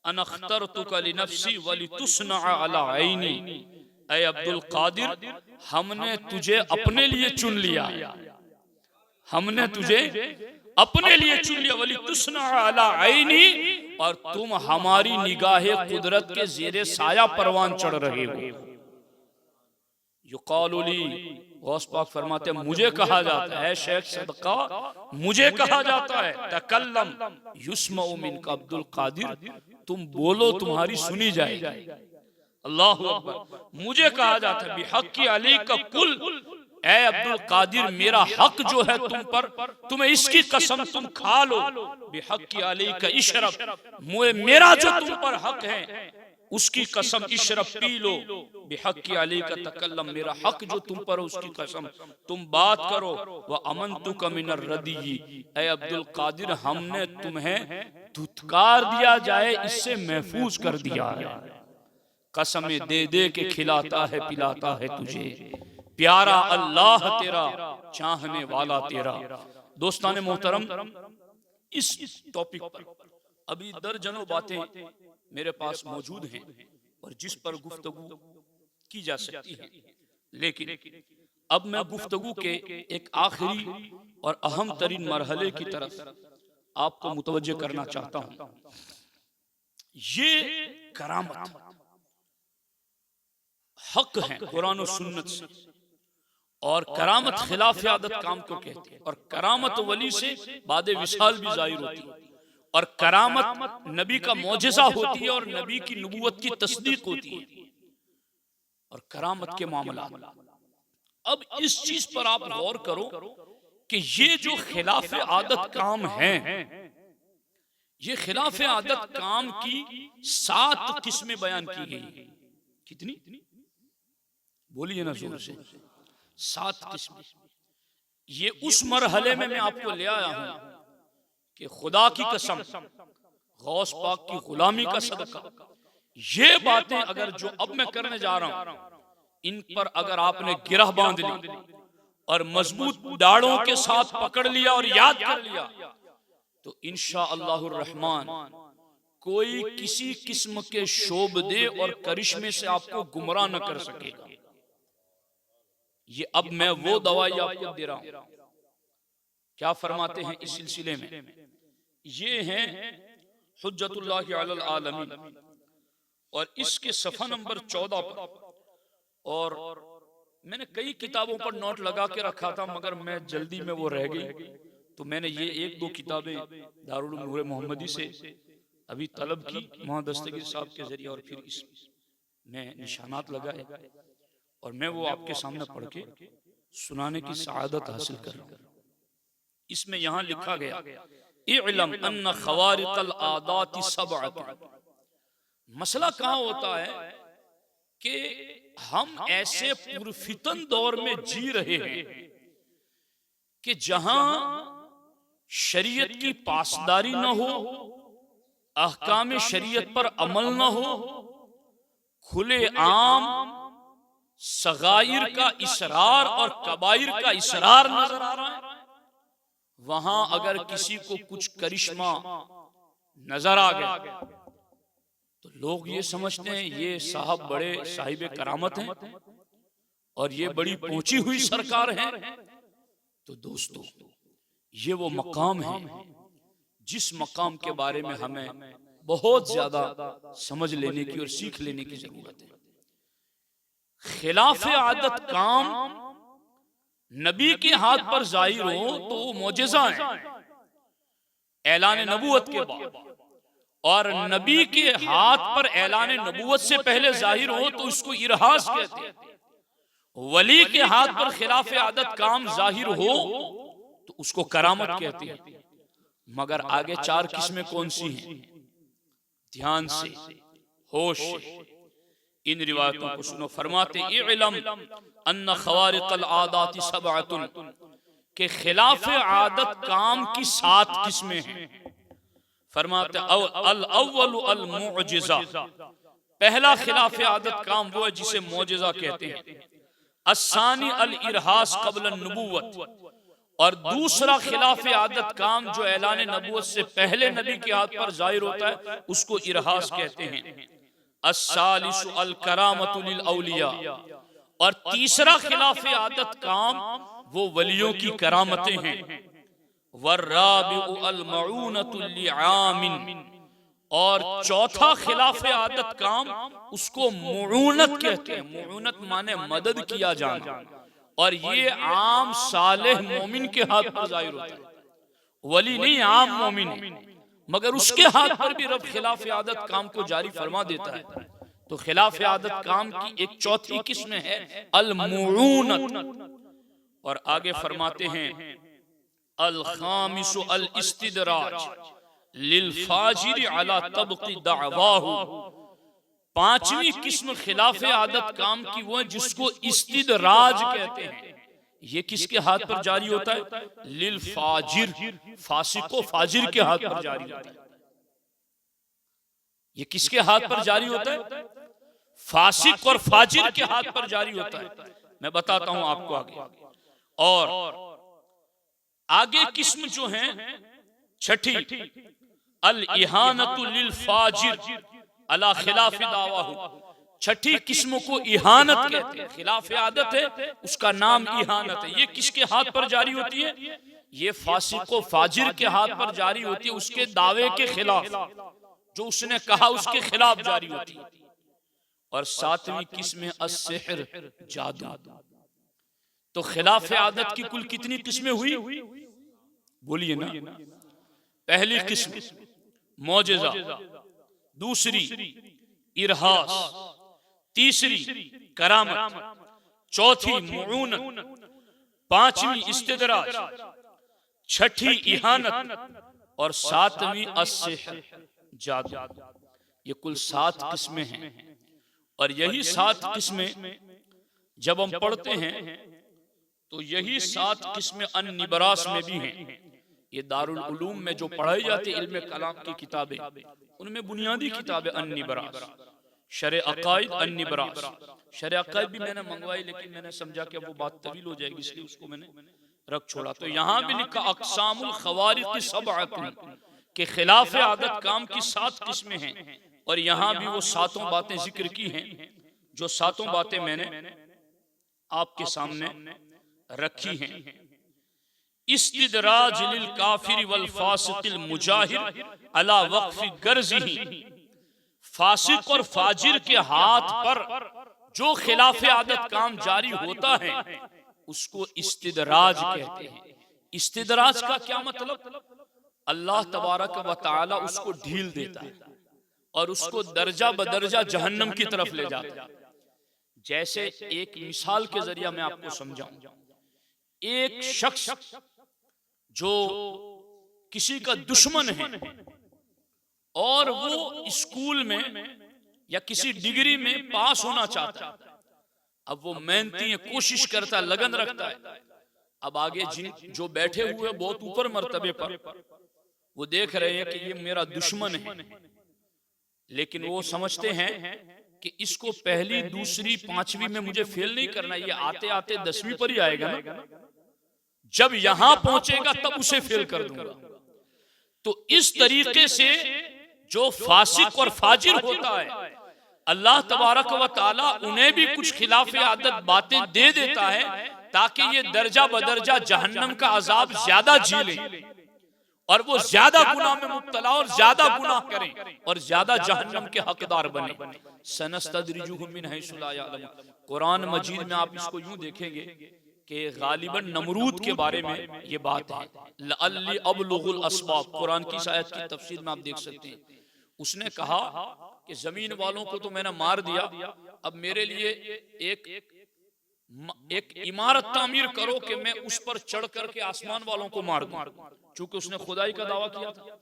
अन अख्तरतुका लिनफ्सी व लितुस्ना अला ऐनी, ऐ अब्दुल कादिर हमने तुझे अपने लिए चुन लिया, हमने तुझे अपने लिए चुन लिया, वली तुस्ना अला ऐनी, और तुम हमारी निगाहे कुदरत के ज़ेरे साया परवान चढ़ रहे हो। युकालु ली, गौस पाक फरमाते मुझे कहा जाता है, शेख सदका मुझे कहा जाता है, तकल्लम युस्मउ मिनका अब्दुल कादिर, तुम बोलो तुम्हारी सुनी जाएगी। अल्लाहु अकबर। मुझे कहा जाता है बिहक़्क़ि अली का कुल, ऐ अब्दुल कादिर मेरा हक जो है तुम पर, तुम्हें इसकी कसम तुम खा लो, बिहक़्क़ि अली का इशरब, मेरा जो तुम पर हक है उसकी कसम इशरब पी लो, बिहक़्क़ि अली का तकल्लम मेरा हक जो तुम पर उसकी कसम तुम बात करो। व अमनतुका मिनर रदी, ऐ अब्दुल कादिर हमने धुतकार दिया जाए इससे महफूज कर दिया है। कसमें दे दे के खिलाता है पिलाता है तुझे, प्यारा अल्लाह तेरा चाहने वाला तेरा। दोस्ताने मोहतरम, इस टॉपिक पर अभी दर्जनों बातें मेरे पास मौजूद हैं और जिस पर गुफ्तगू की जा सकती है, लेकिन अब मैं गुफ्तगू के एक आखिरी और अहम तरीन मरहले की तरफ आपको मुतवज्जे करना चाहता हूं। ये करामत हक है कुरान और सुन्नत से, और करामत खिलाफ आदत काम को कहते हैं, और करामत वली से बाद विसाल भी जाहिर होती है, और करामत नबी का मौजज़ा होती है और नबी की नबूवत की तस्दीक होती है, और करामत के मामला। अब इस चीज पर आप गौर करो कि ये जो खिलाफ आदत काम है, ये खिलाफ आदत काम की 7 किस्में बयान की गई। कितनी? बोलिए ना जोर से। 7 किस्में। ये उस मरहले में मैं आपको ले आया हूं कि खुदा की कसम, गौस पाक की गुलामी का सदका, ये बातें अगर जो अब मैं करने जा रहा हूं, इन पर अगर आपने गिरह बांध ली और मजबूत दाढ़ों के साथ पकड़ लिया और याद कर लिया, तो इंशाअल्लाहुर रहमान कोई किसी किस्म के शोबदे और करिश्मे से आपको गुमराह न कर सकेगा। ये अब मैं वो दवाई आपको दे रहा हूं। क्या फरमाते हैं इस सिलसिले में? ये हैं हुज्जतुल्लाहि अलल आलमीन, और इसके सफ़ा नंबर 14 पर, और मैंने कई किताबों पर नोट लगा के रखा था मगर मैं जल्दी में वो रह गई, तो मैंने ये 1-2 किताबें दारुल उलूम नूर मोहम्मदी से अभी तलब की वहाँ दस्तगीर साहब के जरिए, और फिर इसमें निशानात लगाए और मैं वो आपके सामने पढ़ के सुनाने की सआदत हासिल कर रहा हूँ। इसमें यहाँ लिखा गया, इअलम अन्ना खवारिकल आदाति सबअतुन। मसला कहाँ होता है कि हम ऐसे पुरफितन दौर में जी रहे हैं कि जहां शरीयत की पासदारी न हो, अहकाम शरीयत पर अमल न हो, खुले आम सगाइर का इसरार और कबाइर का इसरार नजर आ रहा है। वहां अगर किसी को कुछ करिश्मा नजर आ गया तो लोग ये समझते हैं ये साहब बड़े साहिब करामत हैं और ये बड़ी पहुंची हुई सरकार है। तो दोस्तों, ये वो मकाम है जिस मकाम के बारे में हमें बहुत ज्यादा समझ लेने की और सीख लेने की जरूरत है। खिलाफ आदत काम नबी के हाथ पर जाहिर हो तो वो मौजज़ा है ऐलान नबूवत के बाद, और नबी के हाथ पर ऐलान नबूवत से पहले जाहिर हो तो उसको इरहास कहते हैं। वली के हाथ पर खिलाफ आदत काम जाहिर हो तो उसको करामत कहते हैं। मगर आगे 4 किस्में कौन सी हैं? ध्यान से, होश से इन रिवायतों को सुनो। फरमाते इल्म अन्ना खवारिकल आदाति सबअतुन, के खिलाफ आदत काम की 7 किस्में हैं। फरमाते अल अव्वलु अल मुअजिज़ा, पहला खिलाफ आदत काम वो है जिसे मौजज़ा कहते हैं। अस्सानी अल इरहास क़ब्ल नबूवत, और दूसरा खिलाफ आदत काम जो ऐलान नबूवत से पहले नबी के हाथ पर जाहिर होता है उसको इरहास कहते हैं। अस्सालिसु अल करामतु लिल औलिया, और तीसरा खिलाफ आदत काम वो वलियों की करामतें हैं। वर्राबिउ अल मऊनतु लिआमिन, और चौथा खिलाफ आदत काम उसको मुऊनत कहते हैं। मुऊनत माने मदद किया जाना, और ये आम सालेह मोमिन के हाथ पर जाहिर होता है। वली नहीं, आम मोमिन, मगर उसके हाथ पर भी रब खिलाफ आदत काम को जारी फरमा देता है। तो खिलाफ आदत काम की एक चौथी किस्म है अल मुऊनत, और आगे फरमाते हैं अल खामिसु अल इस्तिदराज लिल फाजिर अला तबकी दावाहु। 5वीं किस्म खिलाफ आदत काम की वो जिसको इस्तिदराज कहते हैं। ये किसके हाथ पर जारी होता है? लिल फाजिर, फासिको फाजिर के हाथ पर जारी होता है। ये किसके हाथ पर जारी होता है? फासिक और फाजिर के हाथ पर जारी होता है। मैं बताता हूं आपको आगे। और आगे किस्म जो है छठी, अल इहानतु लिल फाजिर अला खिलाफ दावाहु। छठी किस्म को इहानत कहते हैं, खिलाफ आदत है, उसका नाम इहानत है। ये किसके हाथ पर जारी होती है? ये फासिक और फाजिर के हाथ पर जारी होती है, उसके दावे के खिलाफ, जो उसने कहा उसके खिलाफ जारी होती है। और सातवीं किस्म अस्सिहर, जादू। तो खिलाफ आदत की कुल कितनी किस्में हुई? बोलिए ना। पहली किस्म मौजिजा, दूसरी इरहास, तीसरी करामत, चौथी मुऊनत, पांचवी इस्तिदराज, छठी इहानत और सातवीं अस्सिहर, जादू। ये कुल 7 किस्में हैं। और यही 7 किस्में जब हम पढ़ते हैं तो यही 7 किस्में अन-निबरास में भी हैं। ये दारुल उलूम में जो पढ़ाई जाती है इल्म कलाम की किताबें, उनमें बुनियादी किताबें अन-निबरास, शरअ अकाइद अन-निबरास। शरअ अकाइद भी मैंने मंगवाई, लेकिन मैंने समझा कि वो बात तवील हो जाएगी, इसलिए उसको मैंने रख छोड़ा। तो यहाँ भी लिखा अक़सामुल ख़वारिक़ सबअतुन, के खिलाफ आदत काम की 7 किस्में हैं। और यहाँ भी वो 7 बातें जिक्र की हैं, जो 7 बातें मैंने आपके सामने रखी हैं। इस्तिदराज लिल काफिर वल फासिकिल मुजाहिर अला वक्फ़ि गर्ज़िही। फासिक और फाजिर के हाथ पर जो खिलाफ आदत काम जारी होता है उसको इस्तिदराज कहते हैं। इस्तिदराज का क्या मतलब? अल्लाह तबारक व तआला उसको ढील देता है और उसको दर्जा बदर्जा जहन्नम की तरफ ले जाता है। जैसे एक मिसाल के जरिए मैं आपको समझाऊं। एक शख्स जो किसी का दुश्मन है और वो स्कूल में या किसी डिग्री में पास होना चाहता है, अब वो मेहनती है, कोशिश करता है, लगन रखता है। अब आगे जो बैठे हुए बहुत ऊपर मर्तबे पर, वो देख रहे हैं कि ये मेरा दुश्मन है, लेकिन वो समझते हैं कि इसको पहली, दूसरी, 5वीं में मुझे फेल नहीं करना, ये आते आते 10वीं पर ही आएगा ना, जब यहां पहुंचेगा तब उसे फेल कर दूंगा। तो इस तरीके से जो फासिक और फाजिर होता है, अल्लाह तबारक व तआला उन्हें भी कुछ खिलाफ आदत बातें दे देता है ताकि ये दर्जा बदर्जा जहन्नम का अजाब ज्यादा झेलें और वो ज्यादा गुनाह में मुब्तला और ज्यादा गुनाह करें और ज्यादा जहन्नम के हकदार बने। सनस्तद्रिजुहुम मिन हैसु ला यअलमून। कुरान मजीद में आप इसको यूं देखेंगे कि गालिबन नमरूद के बारे में ये बात है, लअल्ली अबलुगुल अस्बाब। कुरान की इस आयत की तफसीर में आप देख सकते हैं। उसने कहा कि जमीन वालों को तो मैंने मार दिया, अब मेरे लिए एक इमारत तामीर करो कि मैं उस पर चढ़ करके आसमान वालों को मार दूं, चूंकि उसने खुदाई का दावा किया था।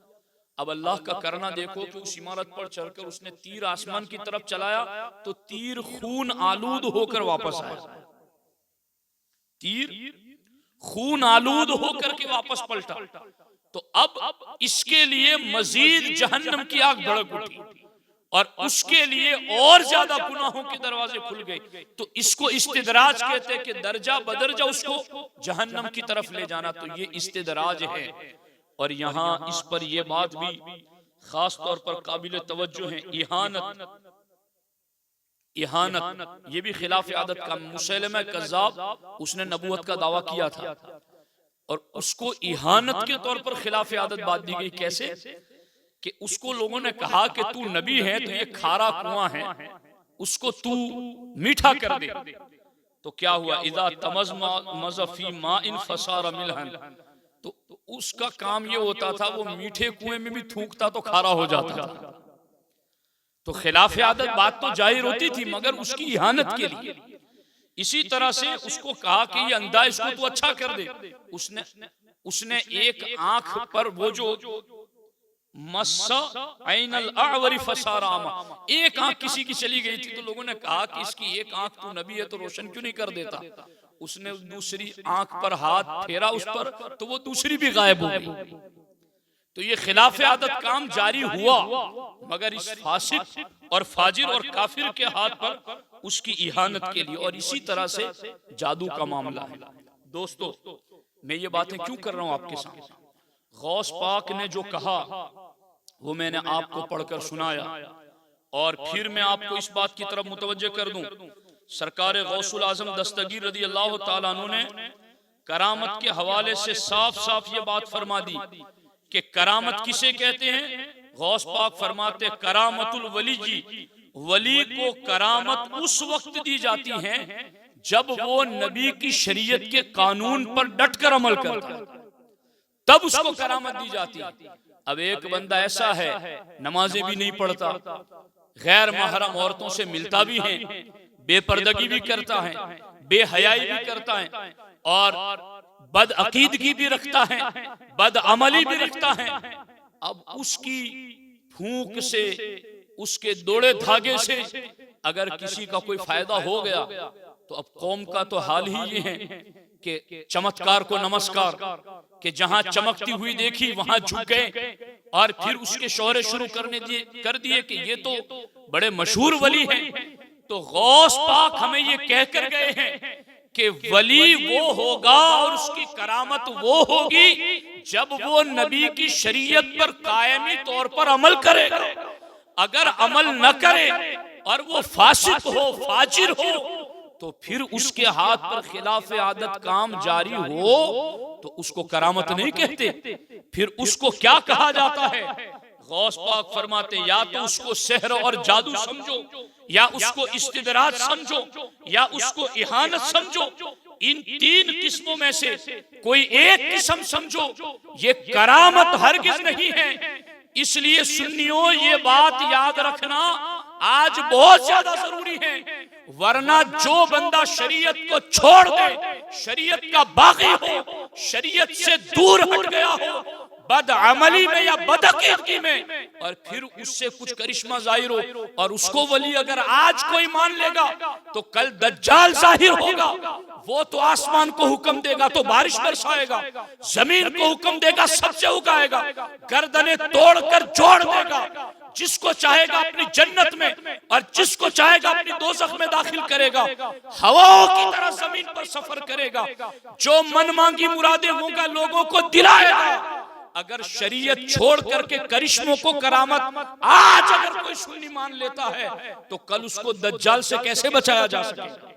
अब अल्लाह का करना देखो कि उस इमारत पर चढ़कर उसने तीर आसमान की तरफ चलाया तो तीर खून आलूद होकर वापस आया। तीर खून आलूद होकर के वापस पलटा। तो अब इसके लिए मजीद जहन्नम की आग भड़क उठी और उसके लिए और ज्यादा गुनाहों के दरवाजे खुल गए। तो इसको इस्तिदराज कहते हैं कि दर्जा बदर्जा उसको जहन्नम की तरफ ले जाना। तो ये इस्तिदराज है। और यहाँ इस पर यह बात भी खास तौर पर काबिल तवज्जो है, इहानत। इहानत ये भी खिलाफ आदत का। मुसैलमा कज़्ज़ाब उसने नबूवत का दावा किया था और उसको इहानत के तौर पर खिलाफ आदत बात दी गई। कैसे कि उसको लोगों ने कहा कि तू नबी है तो ये खारा कुआं है, उसको तू मीठा कर दे। तो क्या हुआ? इज़ा तमज़्ज़फ़ी माइन फसार मिल्हन। तो उसका काम ये होता था, वो मीठे कुएं में भी थूकता तो खारा हो जाता था। तो खिलाफ आदत बात तो जाहिर होती थी मगर उसकी इहानत के लिए। इसी तरह से उसको कहा कि ये अंधा, इसको तू अच्छा कर दे। उसने एक आंख पर वो जो मस्सा ऐनल अअवरी फसारामा, एक आंख किसी की चली गई थी, तो लोगों ने कहा कि इसकी एक आंख तू नबी है तो रोशन क्यों नहीं कर देता। उसने दूसरी आंख पर हाथ फेरा उस पर तो वो दूसरी भी गायब हो गई। तो ये खिलाफ आदत काम जारी हुआ, मगर इस फासिक और फाजिर और काफिर के हाथ पर उसकी इहानत के लिए। और इसी तरह से जादू का मामला है। दोस्तों, मैं ये बातें क्यों कर रहा हूं आपके सामने? गौस पाक ने जो कहा वो मैंने आपको पढ़कर सुनाया, और फिर मैं आपको इस बात की तरफ मुतवज्जे कर दूं, सरकार गौसुल आजम दस्तगीर रदी अल्लाह ताला अन्हु ने करामत के हवाले से साफ साफ ये बात फरमा दी कि करामत किसे कहते हैं। गौस पाक फरमाते करामतुल वली जी, वली को करामत उस वक्त दी जाती है जब वो नबी की शरीयत के कानून पर डटकर अमल करता है, तब उसको करामत दी जाती है। अब एक बंदा ऐसा है, नमाजें भी नहीं पढ़ता, गैर महरम औरतों से मिलता भी है, बेपर्दगी भी करता है, बेहयाई भी करता है, और बदअकीदगी भी रखता है, बदअमली भी रखता है। अब उसकी फूंक से, उसके दौड़े धागे से अगर किसी का कोई फायदा हो गया, तो अब कौम का तो हाल ही ये है कि चमत्कार को नमस्कार, कि जहां चमकती हुई देखी वहां झुक गए, और फिर उसके शोहरे शुरू कर दिए कि ये तो बड़े मशहूर वली हैं। तो गौस पाक हमें ये कहकर गए हैं कि वली वो होगा और उसकी करामत वो होगी जब वो नबी की शरीयत पर कायमी तौर पर अमल करेगा। अगर अमल न करे और वो फासिक हो, फाजिर हो, तो फिर उसके हाथ पर खिलाफ आदत काम जारी हो तो उसको करामत नहीं कहते। फिर उसको क्या कहा जाता है? गौस पाक फरमाते या तो उसको सेहर और जादू समझो, या उसको इस्तिदराज समझो, या उसको इहानत समझो। इन तीन किस्मों में से कोई एक किस्म समझो, ये करामत हरगिज नहीं है। इसलिए सुन्नियों, ये बात याद रखना आज बहुत ज्यादा जरूरी है, वरना जो बंदा शरीयत को छोड़ दे, शरीयत का बागी हो, शरीयत से दूर हट गया हो, बदअमली में या बदअकीदगी में, और फिर उससे कुछ करिश्मा जाहिर हो और उसको वली अगर आज कोई मान लेगा तो कल दज्जाल जाहिर होगा। वो तो आसमान को हुक्म देगा तो बारिश बरसाएगा, जमीन को हुक्म देगा सबसे उगाएगा, गर्दनें तोड़कर जोड़ देगा, जिसको चाहेगा अपनी जन्नत में और जिसको चाहेगा अपनी दोज़ख में दाखिल करेगा, हवाओं की तरह जमीन पर सफर करेगा, जो मन मांगी मुरादें होगा लोगों को दिलाएगा। अगर शरीयत छोड़ करके करिश्मों को करामत आज अगर कोई सुन्नी मान लेता है तो कल उसको दज्जाल से कैसे बचाया जा सकेगा?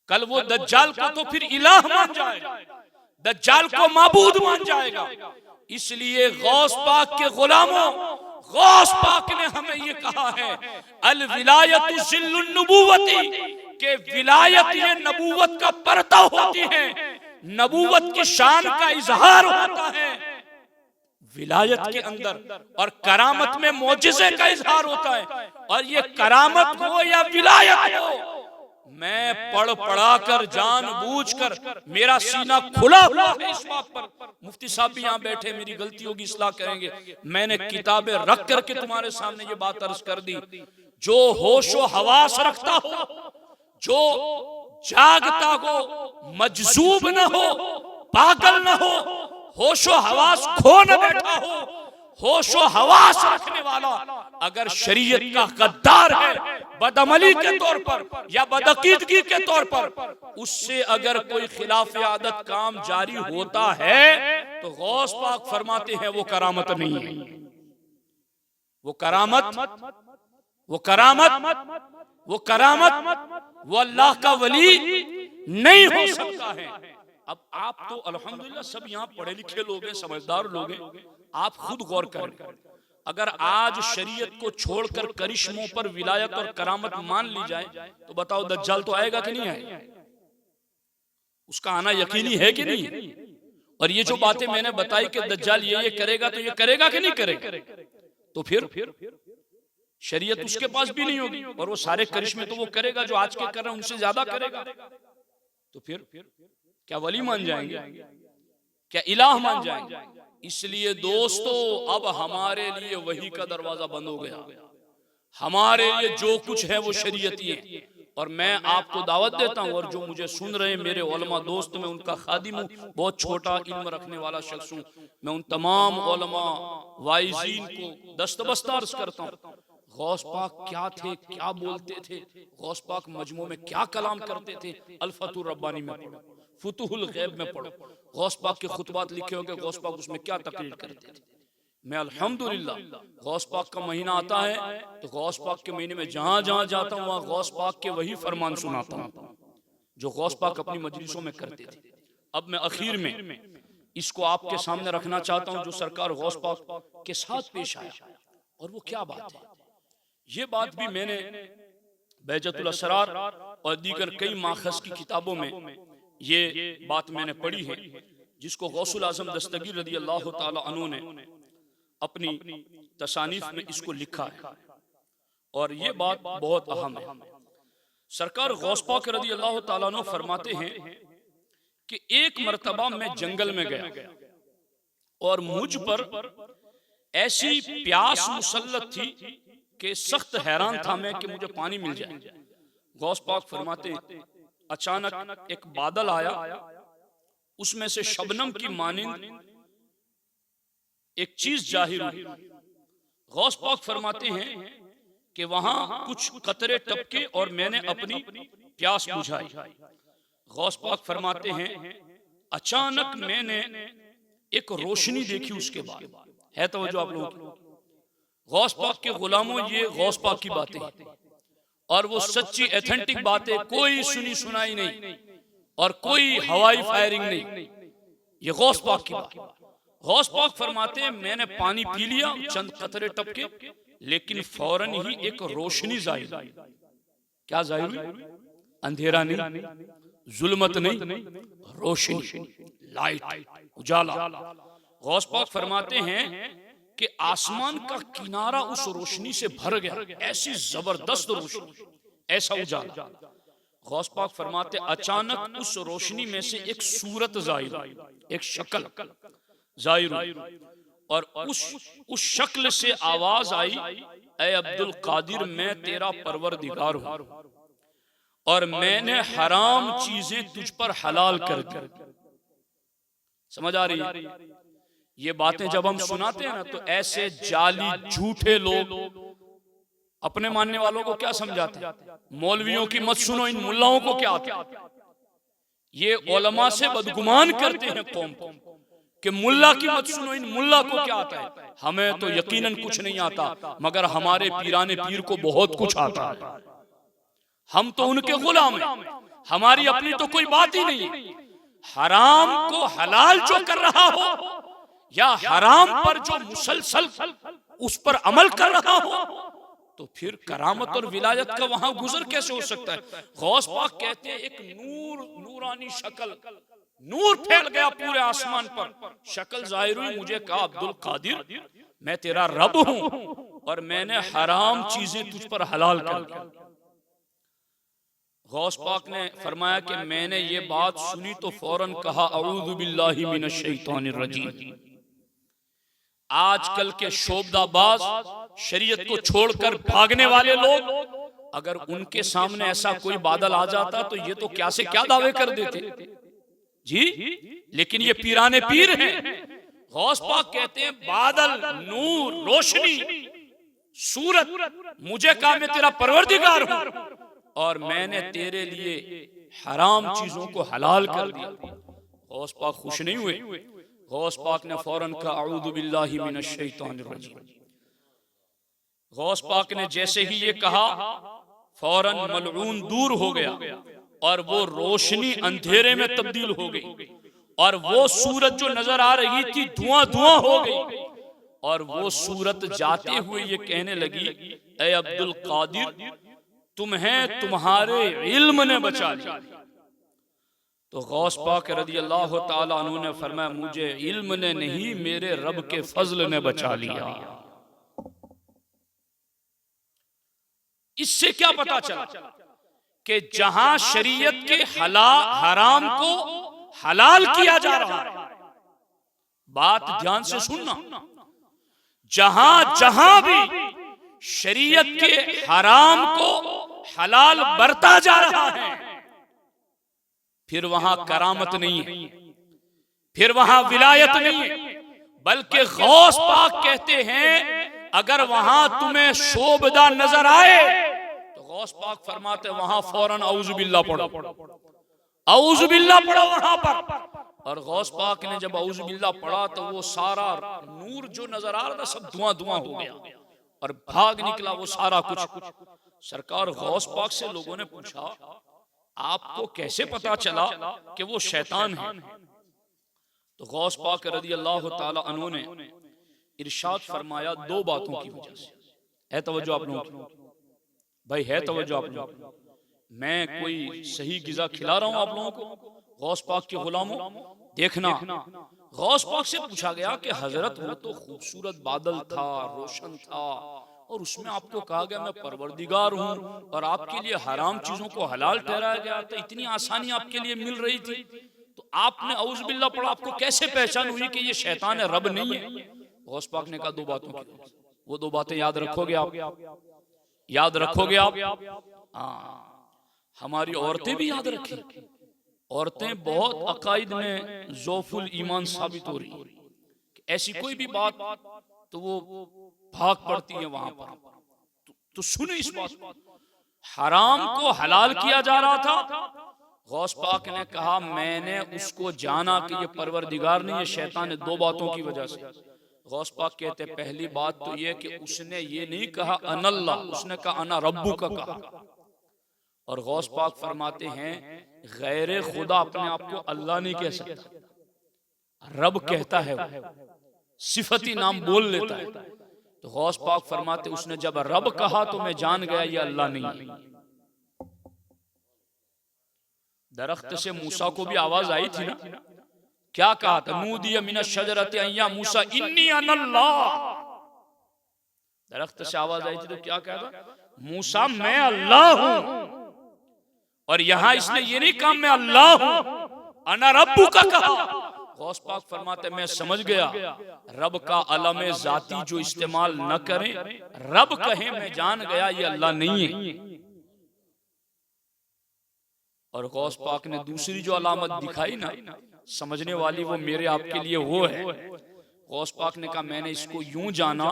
कल वो दज्जाल को तो फिर इलाह मान जाएगा, दज्जाल को माबूद मान जाएगा। इसलिए गौस पाक के गुलामों, गौस पाक ने हमें ये कहा है अल विलायतु जिल्लुन नबुवती, के विलायत ये नबूवत का पर्दा होती है, नबूवत की शान का इजहार होता है विलायत के अंदर, और करामत में मोजिज़े का इजहार होता है। और ये करामत हो या विलायत हो, मैं पढ़ पढ़ा कर जानबूझकर, मेरा सीना खुला हुआ है इस बात पर, मुफ्ती साहब भी यहाँ बैठे, मेरी गलतियों की इस्लाह करेंगे, मैंने किताबें रख करके तुम्हारे सामने ये बात अर्ज कर दी। जो होशो हवास रखता हो, जो जागता हो, मजजूब न हो, पागल न हो, होशो हवास खो न बैठा हो, होशो हवास रखने वाला अगर शरीयत का गद्दार है बदअमली के तौर पर या बदअकीदगी के तौर पर, उससे अगर कोई खिलाफ आदत काम जारी होता है तो गौस पाक फरमाते हैं वो करामत नहीं है, वो करामत, वो करामत, वो करामत, वो अल्लाह का वली नहीं हो सकता है। अब आप तो अल्हम्दुलिल्लाह सब यहाँ पढ़े लिखे लोग हैं, समझदार लोग हैं, आप खुद गौर करें, अगर आज शरीयत को छोड़कर करिश्मों पर विलायत और करामत मान ली जाए तो बताओ दज्जाल तो आएगा कि नहीं आएगा? उसका आना यकीनी है कि नहीं? और ये जो बातें मैंने बताई कि दज्जाल ये करेगा, तो ये करेगा कि नहीं करेगा? तो फिर शरीयत उसके पास भी नहीं होगी, और वो सारे करिश्मे तो वो करेगा जो आज के कर रहे हैं उनसे ज्यादा करेगा। तो फिर क्या वली मान जाएंगे? क्या इलाह मान जाएंगे? इसलिए दोस्तों, अब हमारे लिए वही का दरवाजा बंद हो गया, हमारे लिए जो कुछ है वो शरीयती है, और मैं आपको दावत देता हूं, और जो मुझे सुन रहे हैं मेरे उलमा दोस्त, मैं उनका खादिम हूं, बहुत छोटा इल्म रखने वाला शख्स हूं। मैं उन तमाम उलमा वाइजीन को दस्तबस्ता अर्ज करता हूं, गौस पाक क्या थे, क्या बोलते थे, गौस पाक मजमू में क्या कलाम करते थे। अल-फतहुर रब्बानी में पढ़ो, फुतुहुल गैब में पढ़ो, गौस पाक के खुतबात लिखे होंगे, गौस पाक उसमें क्या तकरीर करते थे। मैं अल्हम्दुलिल्लाह गौस पाक का महीना आता है तो गौस पाक के महीने में जहां जहां जाता हूं वहां गौस पाक के वही फरमान सुनाता हूं जो गौस पाक अपनी मजलिसों में करते थे। अब मैं आखिर में इसको आपके सामने रखना चाहता हूं जो सरकार गौस पाक के साथ पेश आया, और वो क्या बात है। ये बात भी मैंने बैजतुल असरार और दीगर कई माखज़ की किताबों में ये बात मैंने पढ़ी है, जिसको गौसुल आज़म दस्तगीर रज़ी अल्लाह ताला अन्हु ने अपनी तसानीफ में इसको लिखा है, और ये बात बहुत अहम है। सरकार गौस पाक रज़ी अल्लाह ताला अन्हु फरमाते हैं कि एक मर्तबा मैं जंगल में गया और मुझ पर ऐसी प्यास मुसल्लत थी कि सख्त हैरान था मैं कि मुझे पानी मिल जाए। गौस पाक फरमाते अचानक एक बादल आया, उसमें से शबनम की मानिंद एक चीज जाहिर हुई। गौस पाक फरमाते हैं कि वहां कुछ कतरे टपके और मैंने अपनी प्यास बुझाई। गौस पाक फरमाते हैं अचानक मैंने एक रोशनी देखी। उसके बाद है तो जो आप लोग गौस पाक के गुलामों, ये गौस पाक की बातें और वो सच्ची एथेंटिक बातें, कोई सुनी सुनाई नहीं और कोई हवाई फायरिंग नहीं, ये गौस पाक की बात। गौस पाक फरमाते हैं मैंने पानी पी लिया, चंद कतरे टपके, लेकिन फौरन ही एक रोशनी जाहिर हुई। क्या जाहिर हुई? अंधेरा नहीं, जुल्मत नहीं, रोशनी, लाइट, उजाला। गौस पाक फरमाते हैं कि आसमान का किनारा उस रोशनी से भर गया, ऐसी जबरदस्त रोशनी, ऐसा उजाला। गौस पाक फरमाते अचानक उस रोशनी में से एक सूरत जाहिर हुई, एक शक्ल जाहिर हुई, और उस शक्ल से आवाज आई, ऐ अब्दुल कादिर मैं तेरा परवरदिगार हूं और मैंने हराम चीजें तुझ पर हलाल कर दी। समझ आ रही है? ये बातें जब हम सुनाते हैं ना तो ऐसे जाली झूठे लोग अपने मानने वालों को क्या समझाते हैं, मौलवियों की मत सुनो, इन मुल्लाओं को क्या आता है। ये उलमा से बदगुमान करते हैं कौम को कि मुल्ला की मत सुनो, इन मुल्ला को क्या आता है। हमें तो यकीनन कुछ नहीं आता, मगर हमारे पीराने पीर को बहुत कुछ आता है। हम तो उनके गुलाम हैं, हमारी अपनी तो कोई बात ही नहीं। हराम को हलाल जो कर रहा हो या हराम पर जो मुसलसल उस पर अमल कर रहा हो, तो फिर करामत और विलायत का वहां गुजर कैसे हो सकता है। गौस पाक कहते हैं एक नूरानी शक्ल, नूर फैल गया पूरे आसमान पर, शक्ल जाहिर हुई, मुझे कहा अब्दुल कादिर मैं तेरा रब हूं और मैंने हराम चीजें तुझ पर हलाल कर दी। गौस पाक ने फरमाया कि मैंने ये बात सुनी तो फौरन कहा अऊज़ु बिल्लाहि मिनश शैतानिर रजीम। आजकल के शोबदाबाज, शरीयत को छोड़कर भागने वाले लोग, अगर उनके सामने ऐसा कोई बादल आ जाता तो ये तो क्या से क्या दावे कर देते जी, लेकिन ये पीराने पीर हैं। गौस पाक कहते हैं बादल, नूर, रोशनी, सूरत, मुझे कहा मैं तेरा परवरदिगार हूं और मैंने तेरे लिए हराम चीजों को हलाल कर दिया। गौस पाक खुश नहीं हुए। गौस पाक ने फौरन कहा अऊज़ु बिल्लाहि मिनश शैतानिर रजीम। गौस पाक ने जैसे ही ये कहा फौरन मलऊन दूर हो गया और वो रोशनी अंधेरे में तब्दील हो गई और वो सूरत जो नजर आ रही थी धुआं धुआं हो गई और वो सूरत जाते हुए ये कहने लगी ऐ अब्दुल कादिर तुम्हें तुम्हारे इल्म ने बचा लिया। तो गौस पाक रज़ी अल्लाह ताला अन्हु ने फरमाया मुझे इल्म ने नहीं, मेरे रब के फजल ने बचा लिया। इससे क्या पता चला कि जहां शरीयत के हराम को हलाल किया जा रहा है, बात ध्यान से सुनना, जहां जहां भी शरीयत के हराम को हलाल बरता जा रहा है, फिर वहां करामत नहीं है, फिर वहां विलायत नहीं है, बल्कि गौस पाक कहते हैं अगर वहां तुम्हें शोभदा नजर आए तो गौस पाक फरमाते वहां फौरन औज़ु बिल्लाह पढ़ो, औज़ु बिल्लाह पढ़ो वहां पर। और गौस पाक ने जब औज़ु बिल्लाह पढ़ा तो वो सारा नूर जो नजर आ रहा था सब धुआं धुआं हो गया और भाग निकला वो सारा कुछ। सरकार गौस पाक से लोगों ने पूछा आपको कैसे पता चला कि वो शैतान है? तो गौस पाक रज़ी अल्लाह ताला अन्हु ने इरशाद फरमाया दो बातों की वजह से। है तवज्जो आप लोगों की? भाई है तवज्जो आप लोगों की? मैं कोई सही गिज़ा खिला रहा हूं आप लोगों को, गौस पाक के गुलामों? देखना, गौस पाक से पूछा गया कि हजरत वो तो खूबसूरत बादल था, रोशन था, और उसमें आपको कहा गया मैं परवरदिगार हूं और आपके लिए हराम चीजों को हलाल ठहराया गया था, इतनी आसानी आपके लिए मिल रही थी, तो आपने औज़ु बिल्लाह पढ़ा, आपको कैसे पहचान हुई कि ये शैतान है, रब नहीं है? गौस पाक ने कहा दो बातों की, वो दो बातें याद रखोगे आप, याद रखोगे आप। हमारी औरतें भी याद रखें, औरतें बहुत अकाइद में ज़ौफुल ईमान साबित हो रही है, ऐसी कोई भी बात तो वो भाग पड़ती है वहां पर। तो सुने इस बात, हराम को हलाल किया जा रहा था, गौस पाक ने कहा मैंने उसको जाना कि ये परवरदिगार नहीं, ये शैतान है, दो बातों की वजह से। गौस पाक कहते पहली बात तो ये कि उसने ये नहीं कहा अनल्लाह, उसने कहा अना रब्बू का कहा। और गौस पाक फरमाते हैं गैर खुदा अपने आप को अल्लाह नहीं कह सकता, रब कहता है, सिफती नाम बोल लेता है। तो गौस पाक फरमाते उसने जब रब कहा तो मैं जान गया ये अल्लाह नहीं है। दरख्त से मूसा को भी आवाज आई थी ना, क्या कहा था? नूदिया मिनश शजरति अय्या मूसा इन्नी अनल्लाह। दरख्त से आवाज आई थी तो क्या कहा था? मूसा मैं अल्लाह हूं। और यहां इसने ये नहीं कहा मैं अल्लाह हूं, अना रब्बू का कहा। गौस पाक फरमाते मैं समझ गया रब का अलम जाती जो इस्तेमाल न करें, रब कहे मैं जान गया ये अल्लाह नहीं है। और गौस पाक ने दूसरी जो अलामत दिखाई ना, समझने वाली वो मेरे आपके लिए वो है। गौस पाक ने कहा मैंने इसको यूं जाना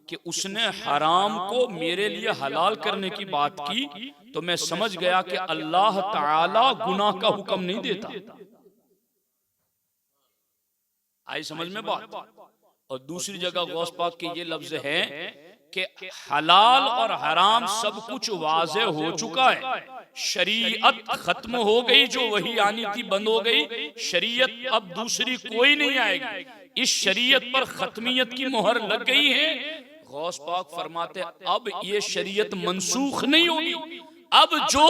कि उसने हराम को मेरे लिए हलाल करने की बात की तो मैं समझ गया कि अल्लाह ताला गुनाह का हुक्म नहीं देता। आई समझ में बात? और दूसरी जगह गौस पाक के ये लफ्ज है कि हलाल और हराम सब कुछ वाज़े हो चुका है, शरीयत खत्म हो गई, जो वही आनी थी बंद हो गई, शरीयत अब दूसरी कोई नहीं आएगी, इस शरीयत पर खत्मियत की मोहर लग गई है। गौस पाक फरमाते अब ये शरीयत मनसूख नहीं होगी, अब जो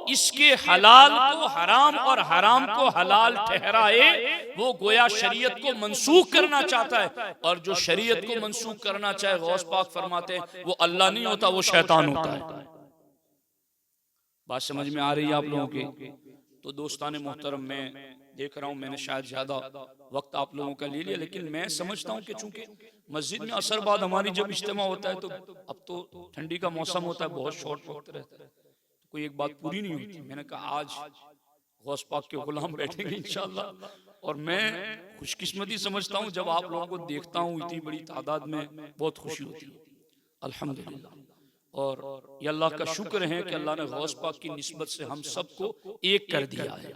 इसके हलाल को हराम और हराम को हलाल ठहराए वो गोया शरीयत को मनसूख करना चाहता है, और जो शरीयत को मनसूख करना चाहे गौस पाक फरमाते वो अल्लाह नहीं होता, वो शैतान होता है। बात समझ में आ रही है आप लोगों के? तो दोस्ताने मोहतरम, मैं देख रहा हूँ मैंने शायद ज्यादा वक्त आप लोगों का ले लिया, लेकिन मैं समझता हूँ कि चूंकि मस्जिद में असर बाद हमारी जब इज्तिमा होता है तो अब तो ठंडी का मौसम होता है, बहुत शॉर्ट वक्त रहता है, कोई एक बात पूरी नहीं होती। मैंने कहा आज गौस पाक के गुलाम बैठेंगे इंशाअल्लाह, और मैं खुशकिस्मती समझता हूँ जब आप लोगों को देखता हूँ इतनी बड़ी तादाद में, बहुत खुशी होती है अल्हम्दुलिल्लाह। और ये अल्लाह का शुक्र है कि अल्लाह ने गौस पाक की निस्बत से हम सबको एक कर दिया है,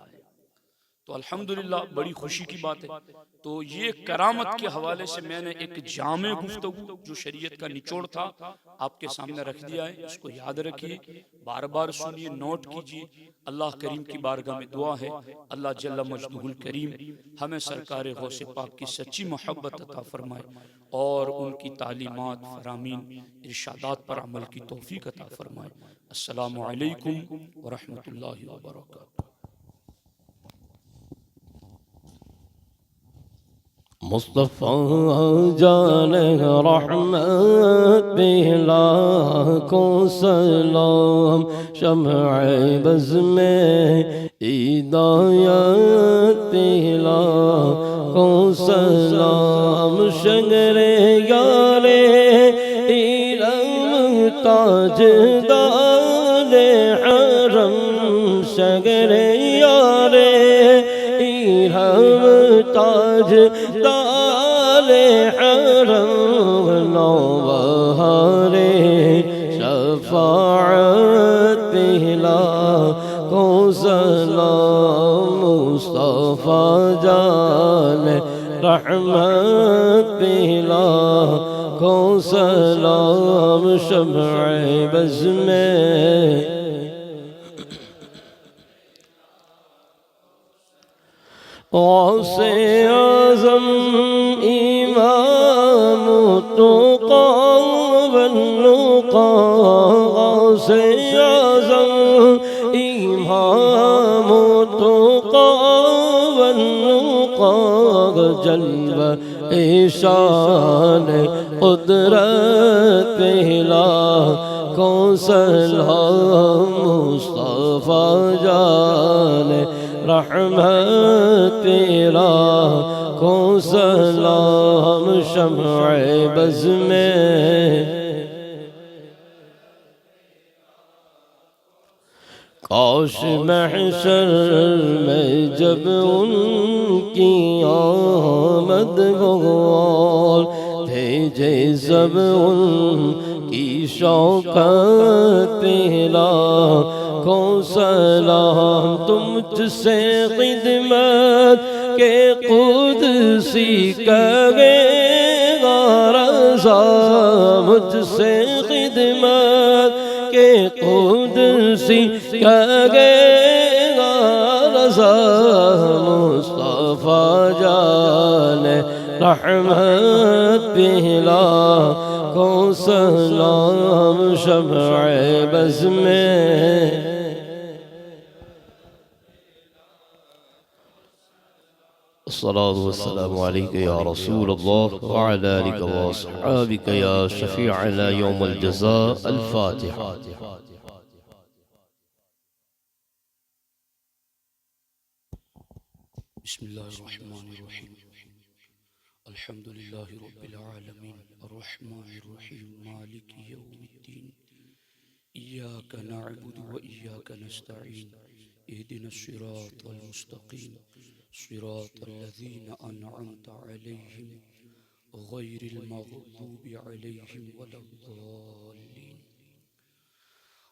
तो अल्हम्दुलिल्लाह बड़ी खुशी की बात है। तो ये करामत के हवाले से मैंने एक जामे गुफ्तगू जो शरीयत का निचोड़ था आपके सामने रख दिया है, इसको याद रखिए, बार बार सुनिए, नोट कीजिए। अल्लाह करीम की बारगाह में दुआ है अल्लाह जल्ल मजदुहुल करीम हमें सरकार गौसे पाक की सच्ची मोहब्बत अता फरमाए और उनकी तालीमात फरामीन इरशादात पर अमल की तौफीक अता फरमाए। अस्सलामु अलैकुम व रहमतुल्लाहि व बरकातहू। मुस्तफ़ा जान रहमत बेला को सलाम, शम्अ बज़ में हिदायत बेला को सलाम, शंगरे यारे इलम ताजदारे शगरे यारे इरहम ताज दाले हरम नौबहारे शफाअत पहला को सलाम मुस्तफा जान रहमत पहला को सलाम शम्अ बज़ में गौसे आज़म इमाम तुक़ा वन्नुक़ा गौसे आज़म इमाम तुक़ा वन्नुक़ा जल्वा ईशान कुदरत पहला को सलाम मुस्तफा जान रहमत तेरा को सलाम शम्अ बज़ में काश महशर में जब उनकी आमद हो भेजे सब उनकी शौकत पहला को सलाम तुम मुझसे खिदमत के कुदसी करेगा रज़ा मुझसे खिदमत के कुदसी करेगा रज़ा मुस्तफा जान रहमत पहला को सलाम शम्अ बज़ में अस्सलातु वस्सलामु अलैका या रसूल अल्लाह व अला आलिका व अस्हाबिका या शफीअना यौमल जज़ा अल फातिहा। बिस्मिल्लाहिर्रहमानिर्रहीम अल्हम्दुलिल्लाहि रब्बिल आलमीन अर्रहमानिर्रहीम मालिकि यौमिद्दीन इय्याका नअबुदु व इय्याका नस्तईन इहदिनस सिरातल मुस्तकीम सिरातल लज़ीना अनअमता अलैहिम गैरिल मग़दूबि अलैहिम वलद्दाल्लीन।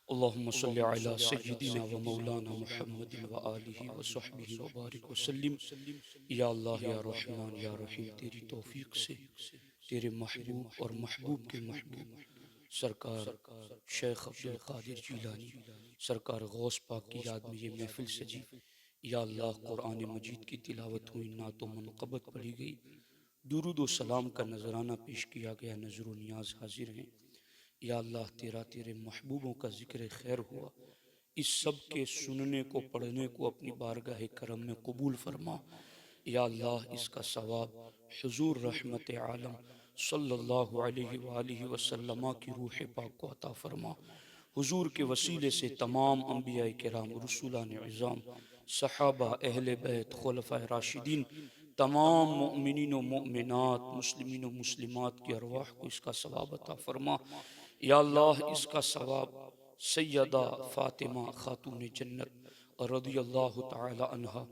अल्लाहुम्मा सल्लि अला सय्यिदिना व मौलाना मुहम्मदिन व आलिहि व सहबिहि व बारिक व सल्लिम। या अल्लाह या रहमान या रहीम, तेरी तौफीक से तेरे महबूब और महबूब के महबूब सरकार शेख अब्दुल कादिर जीलानी सरकार गौस पाक की याद में ये महफिल सजी। या अल्लाह कुरान मजीद की तिलावत हुई, नातो मनक़बत पढ़ी गई, दुरूद व सलाम का नजराना पेश किया गया, नजर व नियाज हाजिर हैं। या अल्लाह तेरे महबूबों का जिक्र खैर हुआ, इस सब के सुनने को पढ़ने को अपनी बारगाह करम में कबूल फरमा। या अल्लाह इसका सवाब हुजूर रहमत आलम सल्लल्लाहु अलैहि वसल्लम की रूह पाक को अता फरमा। हुजूर के वसीले से तमाम अंबिया किराम, रसूलान इज़ाम, सहाबा, अहले बैत, खुलफाए राशिदीन, तमाम मुमिनीन व मुमिनात, मुस्लिमीन व मुस्लिमात की अरवाह को इसका सवाब अता फरमा। या अल्लाह इसका सवाब सैयदा फातिमा खातून जन्नत रज़ियल्लाहु तआला अन्हा,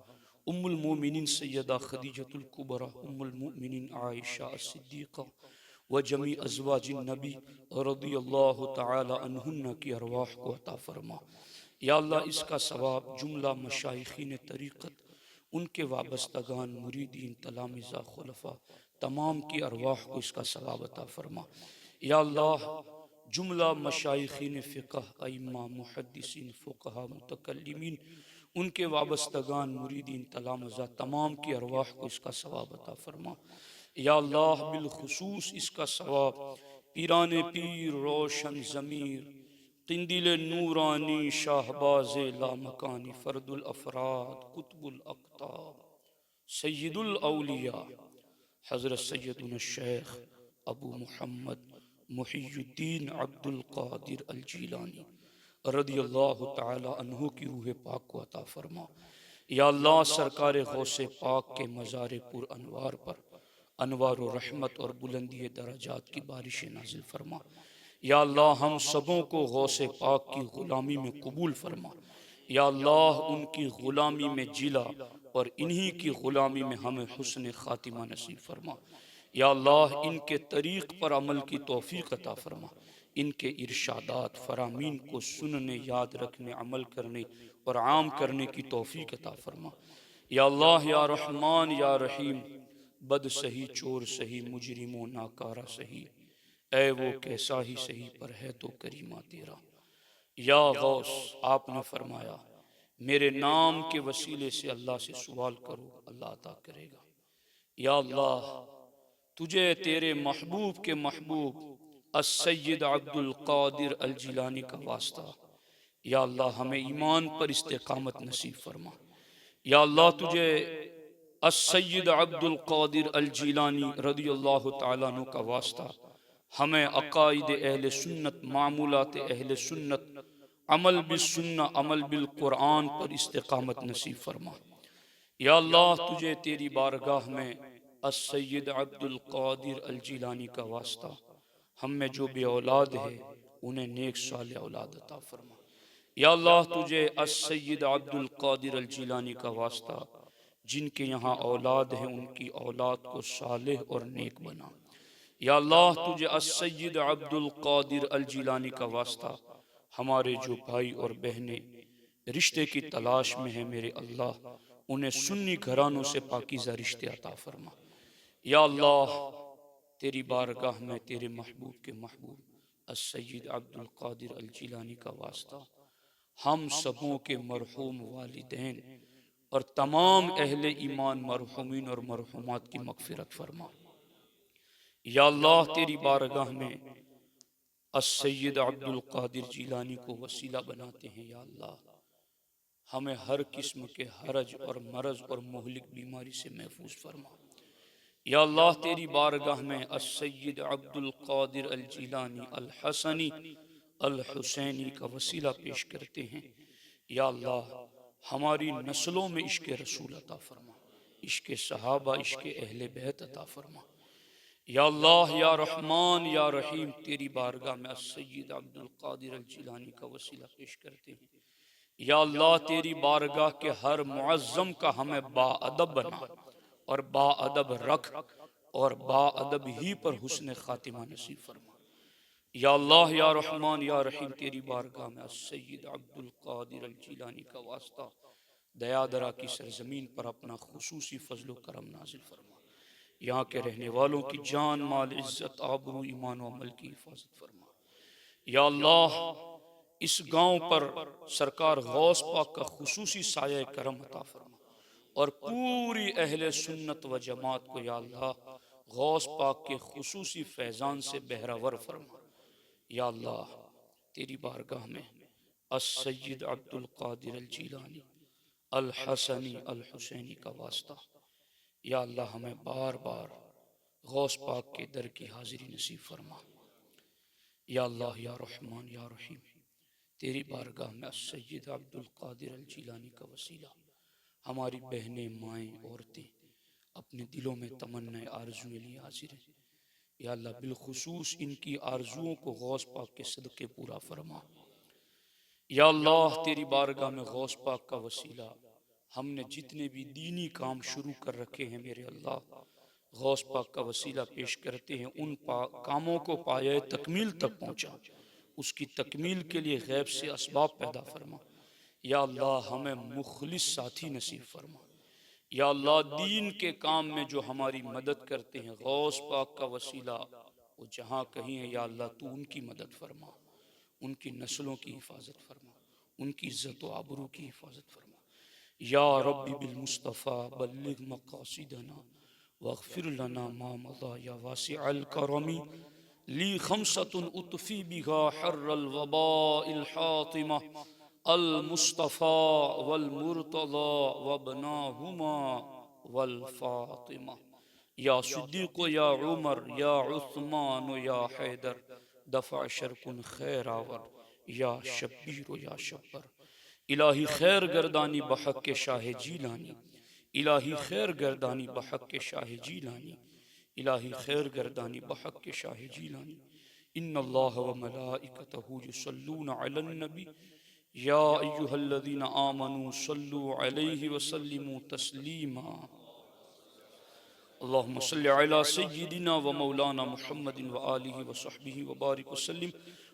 उम्मुल मोमिनीन सैयदा खदीजतुल कुबरा, उम्मुल मोमिनीन आयशा सिद्दीक़ा व जमी अज़वाजिन नबी रज़ियल्लाहु तआला अन्हुन्ना की अरवाह को अता फरमा। या अल्लाह इसका सवाब जुमला मशाइखीन तरीक़त, उनके वाबस्तगान, मुरीदीन, तलामिज़ा, खुलफा तमाम की अरवाह को इसका सवाब अता फरमा। या अल्लाह जुमला मशाइखीन फ़िक़ह, अइम्मा, मुहद्दिसीन, फ़ुक़हा, मुतकल्लिमीन, उनके वाबस्तगान, मुरीदीन, तलामिज़ा तमाम की अरवाह को इसका सवाब अता फरमा। या अल्लाह बिलखुसूस इसका सवाब पीराने पीर, रोशन ज़मीर, तिंदिल नूरानी, शाहबाज़ लामकानी, फ़र्दुल अफ़राद, कुतुबुल अक़ताब, सय्यिदुल औलिया हज़रत सैयदुना शेख अबू मुहम्मद मुहियुद्दीन अब्दुल कादिर अल जीलानी रज़ियल्लाहु तआला अन्हु की रूह पाक को अता फरमा। या अल्लाह सरकार गौसे पाक के मज़ार पुर अनवार पर अनवार व रहमत और बुलंदी दराजात की बारिशें नाजिल फरमा। या अल्लाह हम सबों को गौसे पाक की ग़ुलामी में कबूल फरमा। या अल्लाह उनकी गुलामी में जिला और इन्हीं की गुलामी में हमें हुस्न खातिमा नसीब फरमा। या अल्लाह इनके तरीक़ पर अमल की तौफीक अता फरमा, इनके इरशादात फरामीन को सुनने, याद रखने, अमल करने और आम करने की तौफीक अता फरमा। या अल्लाह या रहमान या रहीम, बद सही, चोर सही, मुजरिमो नाकारा सही, ऐ वो कैसा ही सही पर है तो करीमा तेरा। या गौस, आपने फरमाया मेरे नाम के वसीले से अल्लाह से सवाल करो, अल्लाह अता करेगा। या अल्लाह तुझे तेरे महबूब के महबूब अस्सय्यद अब्दुल कादिर अल जिलानी का वास्ता, या अल्लाह हमें ईमान पर इस्तेकामत नसीब फरमा। या अल्लाह तुझे अस्सय्यद अब्दुल कादिर अल जिलानी रदियल्लाहु ताला अन्हु का वास्ता, हमें अकाइद अहले सुन्नत, मामूलात अहले सुन्नत, अमल बिल सुन्ना, अमल बिल कुरान पर इस्तेकामत नसीब फरमा। या अल्लाह तुझे तेरी बारगाह में अस्सय्यद अब्दुल कादिर अल जिलानी का वास्ता, हम में जो बे औलाद है उन्हें नेक साले औलाद अता फरमा। या अल्लाह तुझे अस्सय्यद अब्दुल कादिर अल जिलानी का वास्ता, जिनके यहाँ औलाद है उनकी औलाद को सालेह और नेक बना। या अल्लाह तुझे अस्सय्यद अब्दुल कादिर अल जिलानी का वास्ता, हमारे जो भाई और बहनें रिश्ते की तलाश में है मेरे अल्लाह, उन्हें सुन्नी घरानों से पाकीज़ा रिश्ते अता फरमा। या अल्लाह तेरी बारगाह में तेरे महबूब के महबूब अस्सय्यद अब्दुल कादिर अल जिलानी का वास्ता, हम सबों के मरहूम वालिदैन और तमाम अहले ईमान मरहूमीन और मरहूमात की मग़फ़िरत फरमा। या अल्लाह तेरी बारगाह में अस्सय्यद अब्दुल कादिर जिलानी को वसीला बनाते हैं। या अल्लाह हमें हर किस्म के हरज और मरज और मुहलिक बीमारी से महफूज फरमा। या अल्लाह तेरी बारगाह में अस्सय्यद अब्दुल कादिर अल जिलानी अल हसनी अल हुसैनी का वसीला पेश करते हैं। या अल्लाह हमारी नस्लों में इश्क़ रसूल अता फरमा, इश्क़ सहाबा, इश्क़ अहले बैत अता फरमा। या अल्लाह या रहमान या रहीम, तेरी बारगाह में अस्सय्यद अब्दुल कादिर अल जिलानी का वसीला पेश करते हैं। या अल्लाह तेरी बारगाह के हर मुअज़्ज़म का हमें बाअदब बना और बाअदब रख और बाअदब ही पर हुस्न खातिमा नसीब फरमा। या अल्लाह या रहमान या रहीम, तेरी बारगाह में अस्सय्यद अब्दुल कादिर अल जिलानी का वास्ता, दयादरा की सरजमीन पर अपना खुसूसी फजल करम नाजिल फरमा। यहाँ के रहने वालों की जान, माल, इज्जत, आबरू, ईमान व अमल की हिफाजत फरमा। या अल्लाह इस गांव पर सरकार गौस पाक का खुसूसी साया करम अता फरमा और पूरी अहले सुन्नत व जमात को या अल्लाह गौस पाक के खुसूसी फैजान से बहरावर फरमा। या अल्लाह तेरी बारगाह में अस्सय्यद अब्दुल कादिर अल जिलानी अल हसनी अल हुसैनी का वास्ता, या अल्लाह हमें बार बार गौस पाक के दर की हाजिरी नसीब फरमा। या अल्लाह या रहमान या रहीम, तेरी बारगाह में अस्सय्यद अब्दुल कादिर अल जिलानी का वसीला, हमारी बहनें, माएँ, औरतें अपने दिलों में तमन्ना आरज़ुएं लिए हाजिर हैं। या अल्लाह बिलखुसूस इनकी आरजुओं को गौस पाक के सदक़े पूरा फरमा। या अल्लाह तेरी बारगाह में गौस पाक का वसीला, हमने जितने भी दीनी काम शुरू कर रखे हैं मेरे अल्लाह, गौस पाक का वसीला पेश करते हैं उन कामों को पाए तकमील तक पहुँचा, उसकी तकमील के लिए गैब से असबाब पैदा फरमा। या अल्लाह हमें मुखलिस साथी नसीब फरमा। या अल्लाह दीन के काम में जो हमारी मदद करते हैं गौस पाक का वसीला वो जहाँ कहीं है, या अल्लाह तू उनकी मदद फरमा, उनकी नस्लों की हिफाजत फरमा, उनकी इज्जत व आबरू की हिफाजत फरमा। या रब्बी बिल मुस्तफ़ा बल्लिग मक़ासिदना वग़फ़िर लना मा मज़ा या वासिअल करमी ली खमसतुन उतफ़ी बिहा हर्रल वबाइल हातिमा अल मुस्तफ़ा वल मुर्तज़ा वबनाहुमा वल फ़ातिमा। या सिद्दीक़ या उमर या उस्मान या हैदर दफ़ा शरकुन खैरावर या शब्बीर या शब्बर। इलाही खैर गर्दानी बहक के शाह जीलानी, इलाही खैर गर्दानी बहक के शाह जीलानी, इलाही खैर गर्दानी बहक के शाह जीलानी। इन्नल्लाह व मलाइकतहू युसल्लूना अलन नबी या अय्युहल्लज़ीना आमनू सल्लु अलैहि वसल्लिमू तस्लीमा। अल्लाहुम्मा सल्लि अला सय्यिदिना व मौलाना मुहम्मदिन व आलिहि व सहबिहि व बारिक वसल्लिम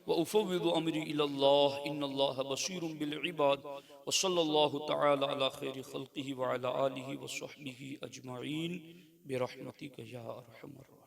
व उफव्विदु अमरी इलल्लाह इन्नल्लाह बसीरुम बिल इबाद व सल्लल्लाहु तआला अला खैरि खल्क़िहि व अला आलिहि व सहबिहि अजमईन बिरहमतिका या अरहमर